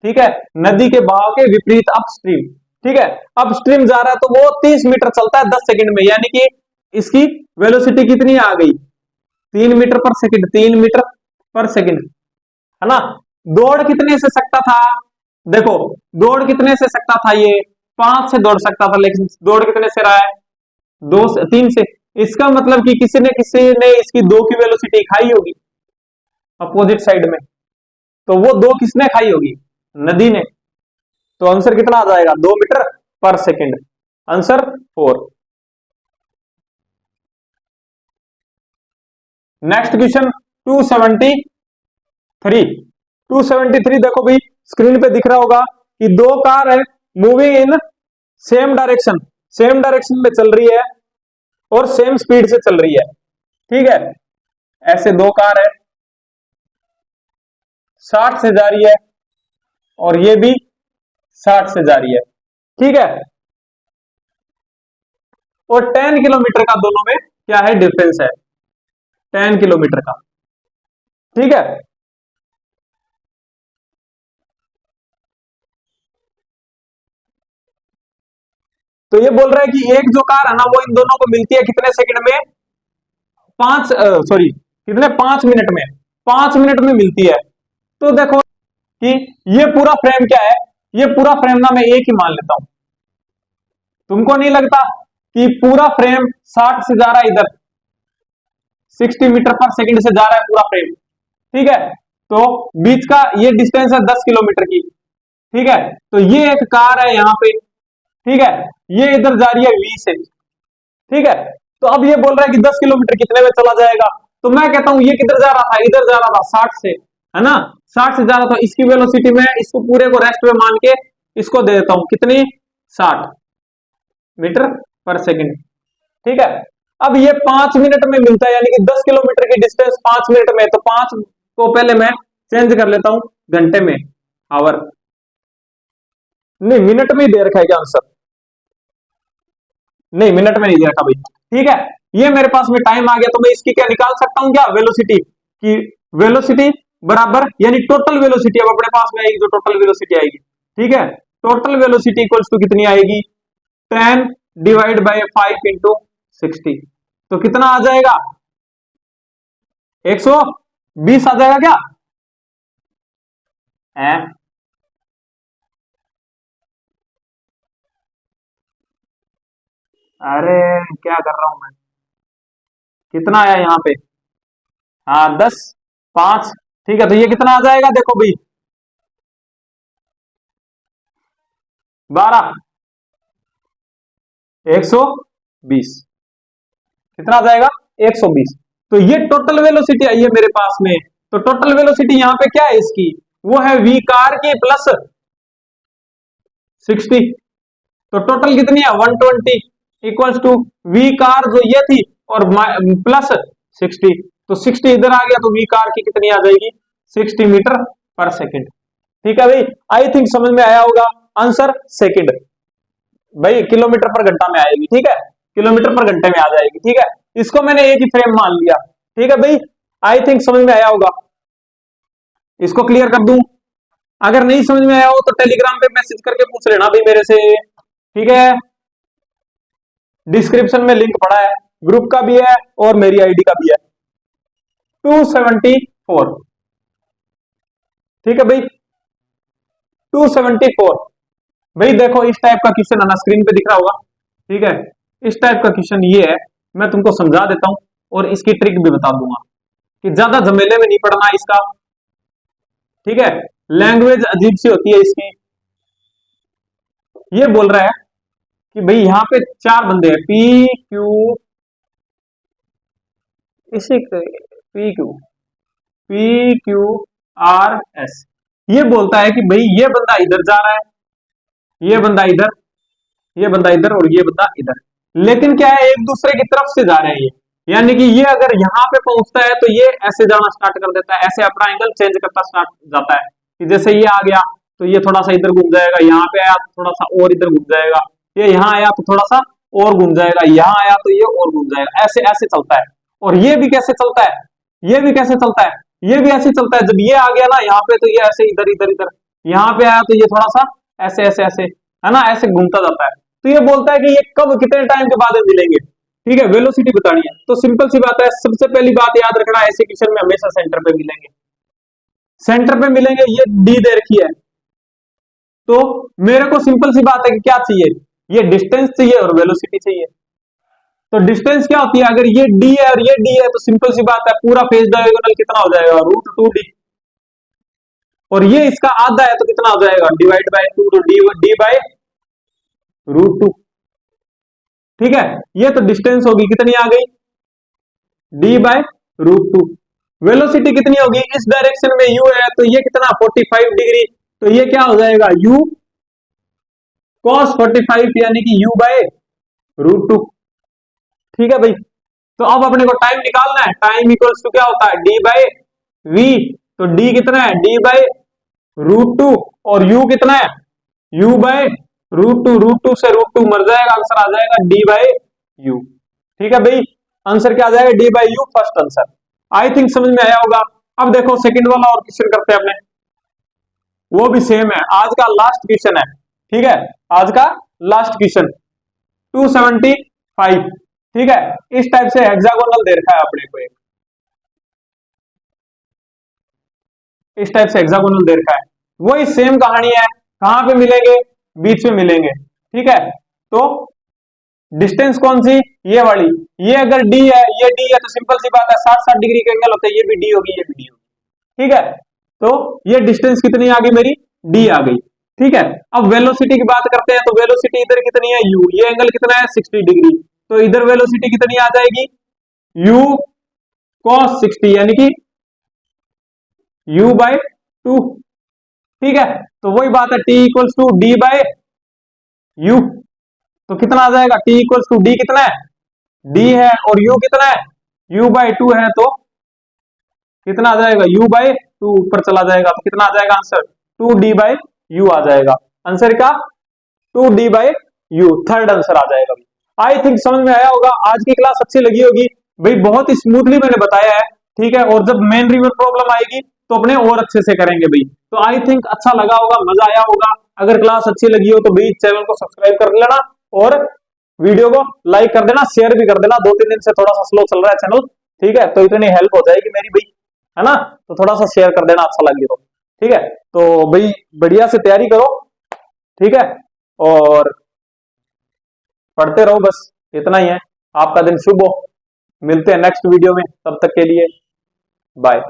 ठीक है, नदी के बहाव के विपरीत अपस्ट्रीम, ठीक है, अपस्ट्रीम जा रहा है तो वो 30 मीटर चलता है 10 सेकंड में, यानी कि इसकी वेलोसिटी कितनी आ गई, 3 मीटर पर सेकंड, 3 मीटर पर सेकंड, है ना। दौड़ कितने से सकता था, देखो दौड़ कितने से सकता था, ये 5 से दौड़ सकता था, लेकिन दौड़ कितने से रहा है, 2 से 3 से, इसका मतलब कि किसी ने इसकी 2 की वेलोसिटी खाई होगी अपोजिट साइड में, तो वो 2 किसने खाई होगी, नदी ने, तो आंसर कितना आ जाएगा, 2 मीटर पर सेकंड, आंसर 4। नेक्स्ट क्वेश्चन 273 देखो भाई स्क्रीन पे दिख रहा होगा कि 2 कार है मूविंग इन सेम डायरेक्शन में चल रही है और सेम स्पीड से चल रही है, ठीक है, ऐसे 2 कार है 60 से जा रही है और ये भी 60 से जा रही है, ठीक है, और 10 किलोमीटर का दोनों में क्या है, डिफरेंस है 10 किलोमीटर का, ठीक है। तो ये बोल रहा है कि एक जो कार है ना वो इन दोनों को मिलती है कितने सेकंड में, 5 मिनट में, 5 मिनट में मिलती है। तो देखो कि ये पूरा फ्रेम क्या है, ये पूरा फ्रेम ना मैं एक ही मान लेता हूं, तुमको नहीं लगता कि पूरा फ्रेम 60 से जा रहा है, इधर 60 मीटर पर सेकंड से जा रहा है पूरा फ्रेम, ठीक है, तो बीच का ये डिस्टेंस है 10 किलोमीटर की, ठीक है, तो ये एक कार है यहां पे, ठीक है, ये इधर जा रही है 20 से, ठीक है, तो अब ये बोल रहा है कि 10 किलोमीटर कितने में चला जाएगा, तो मैं कहता हूं ये किधर जा रहा था, इधर जा रहा था 60 से, है ना, 60 से जा रहा था, इसकी वेलोसिटी में इसको पूरे को रेस्ट में मान के इसको दे देता हूं कितनी, 60 मीटर पर सेकंड, ठीक है। अब ये 5 मिनट में मिलता है, यानी कि 10 किलोमीटर की डिस्टेंस 5 मिनट में, तो 5 को पहले मैं चेंज कर लेता हूं घंटे में, आवर नहीं, मिनट में ही दे रखा है क्या आंसर, नहीं मिनट में नहीं दे रखा भाई, ठीक है, ये मेरे पास में टाइम आ गया, तो मैं इसकी क्या निकाल सकता हूं क्या, वेलोसिटी की, वेलोसिटी बराबर यानी टोटल वेलोसिटी अब अपने पास में आएगी, जो टोटल वेलोसिटी आएगी, ठीक है, टोटल वेलोसिटी इक्वल्स टू कितनी आएगी, 10 डिवाइड बाय 5 इंटू 60, तो कितना आ जाएगा, 120 आ जाएगा क्या है? अरे क्या कर रहा हूं मैं, कितना आया यहाँ पे, हाँ 10 5, ठीक है, तो ये कितना आ जाएगा, देखो भाई 12 120, कितना आ जाएगा 120, तो ये टोटल वेलोसिटी आई है मेरे पास में, तो टोटल वेलोसिटी यहाँ पे क्या है इसकी, वो है वी कार की प्लस 60, तो टोटल कितनी है 120 इक्वल्स टू वी कार जो ये थी और प्लस 60, तो 60 इधर आ गया, तो वी कार की कितनी आ जाएगी 60 मीटर पर सेकंड, ठीक है भाई। आई थिंक समझ में आया होगा, आंसर सेकंड भाई, किलोमीटर पर घंटा में आएगी, ठीक है, किलोमीटर पर घंटे में आ जाएगी, ठीक है, इसको मैंने एक ही फ्रेम मान लिया, ठीक है भाई, आई थिंक समझ में आया होगा, इसको क्लियर कर दूं, अगर नहीं समझ में आया हो तो टेलीग्राम पे मैसेज करके पूछ लेना भाई मेरे से, ठीक है, डिस्क्रिप्शन में लिंक पड़ा है, ग्रुप का भी है और मेरी आईडी का भी है। 274। ठीक है भाई, 274। भाई देखो इस टाइप का क्वेश्चन है ना, स्क्रीन पे दिख रहा होगा। ठीक है, इस टाइप का क्वेश्चन ये है, मैं तुमको समझा देता हूं और इसकी ट्रिक भी बता दूंगा कि ज्यादा झमेले में नहीं पड़ना इसका। ठीक है, लैंग्वेज अजीब सी होती है इसकी। ये बोल रहा है कि भाई यहां पे चार बंदे हैं, पी क्यू, इसी P Q, P Q R S. ये बोलता है कि भाई ये बंदा इधर जा रहा है, ये बंदा इधर, ये बंदा इधर और ये बंदा इधर, लेकिन क्या है एक दूसरे की तरफ से जा रहे हैं ये। यानी कि ये अगर यहां पे पहुंचता है तो ये ऐसे जाना स्टार्ट कर देता है, ऐसे अपना एंगल चेंज करता स्टार्ट जाता है कि जैसे ये आ गया तो ये थोड़ा सा इधर घूम जाएगा, यहाँ पे आया तो थोड़ा सा और इधर घूम जाएगा, ये यहाँ आया तो थोड़ा सा और घूम जाएगा, यहाँ आया तो ये और घूम जाएगा, ऐसे ऐसे चलता है। और ये भी कैसे चलता है, ये भी कैसे चलता है, ये भी ऐसे चलता है। जब ये आ गया ना यहाँ पे तो ये ऐसे इधर इधर इधर, यहाँ पे आया तो ये थोड़ा सा ऐसे ऐसे ऐसे, है ना, ऐसे घूमता जाता है। तो ये बोलता है कि ये कब कितने टाइम के बाद मिलेंगे। ठीक है, वेलोसिटी बतानी है तो सिंपल सी बात है, सबसे पहली बात याद रखना ऐसे क्वेश्चन में हमेशा सेंटर पे मिलेंगे, सेंटर पे मिलेंगे। ये डी दे रखी है तो मेरे को सिंपल सी बात है कि क्या चाहिए, ये डिस्टेंस चाहिए और वेलोसिटी चाहिए। तो डिस्टेंस क्या होती है, अगर ये डी है और ये डी है तो सिंपल सी बात है पूरा फेज डायगोनल कितना हो जाएगा, √2d। और ये इसका आधा है तो कितना हो जाएगा, डिवाइड बाय 2, तो डी बाय √2। ठीक है, ये तो डिस्टेंस होगी, कितनी आ गई, डी बाय √2। वेलोसिटी कितनी होगी, इस डायरेक्शन में u है तो ये कितना 45 डिग्री, तो ये क्या हो जाएगा u cos 45 यानी कि u बाय √2। ठीक है भाई, तो अब अपने को टाइम निकालना है, टाइम इक्वल्स टू क्या होता है, d बाय v। तो d कितना है, d बाय √2 और u कितना है, u बाय √2, √2 से √2 मर जाएगा, आंसर आ जाएगा d बाय u। ठीक है भाई, आंसर क्या आ जाएगा, d by u, first answer. I think समझ में आया होगा। अब देखो सेकंड वाला और क्वेश्चन करते हैं अपने, वो भी सेम है, आज का लास्ट क्वेश्चन है। ठीक है, आज का लास्ट क्वेश्चन 275। ठीक है, इस टाइप से हेक्सागोनल दे रखा है अपने को एक, इस टाइप से हेक्सागोनल दे रखा है, वही सेम कहानी है, कहां पे मिलेंगे, बीच में मिलेंगे। ठीक है, तो डिस्टेंस कौन सी, ये वाली, ये अगर डी है, ये डी है तो सिंपल सी बात है 60-60 डिग्री के एंगल होते हैं, ये भी डी होगी, ये भी डी होगी। ठीक है, तो ये डिस्टेंस कितनी आ गई मेरी, डी आ गई। ठीक है, अब वेलोसिटी की बात करते हैं, तो वेलोसिटी इधर कितनी है, u, ये एंगल कितना है 60 डिग्री, तो इधर वेलोसिटी कितनी आ जाएगी, u cos 60 यानी कि u बाय 2। ठीक है, तो वही बात है, t equals to D by u, तो कितना आ जाएगा, t इक्वल्स टू डी कितना है, d है और u कितना है, u बाय 2 है, तो कितना आ जाएगा, u बाय 2 ऊपर चला जाएगा, तो कितना आ जाएगा आंसर, 2d बाय u आ जाएगा। आंसर का 2d by u, third answer आ जाएगा। आई थिंक समझ में आया होगा, आज की क्लास अच्छी लगी होगी भाई, बहुत ही स्मूथली मैंने बताया है। ठीक है, और जब मेन रिवर प्रॉब्लम आएगी तो अपने और अच्छे से करेंगे भाई। तो आई थिंक अच्छा लगा होगा, मजा आया होगा। अगर क्लास अच्छी लगी हो तो भाई चैनल को सब्सक्राइब कर लेना और वीडियो को लाइक कर देना, शेयर भी कर देना। 2-3 दिन से थोड़ा सा स्लो चल रहा है चैनल, ठीक है, तो इतनी हेल्प हो जाएगी मेरी भाई, है ना, तो थोड़ा सा शेयर कर देना अच्छा लगे तो। ठीक है, तो भाई बढ़िया से तैयारी करो, ठीक है, और पढ़ते रहो, बस इतना ही है। आपका दिन शुभ हो, मिलते हैं नेक्स्ट वीडियो में, तब तक के लिए बाय।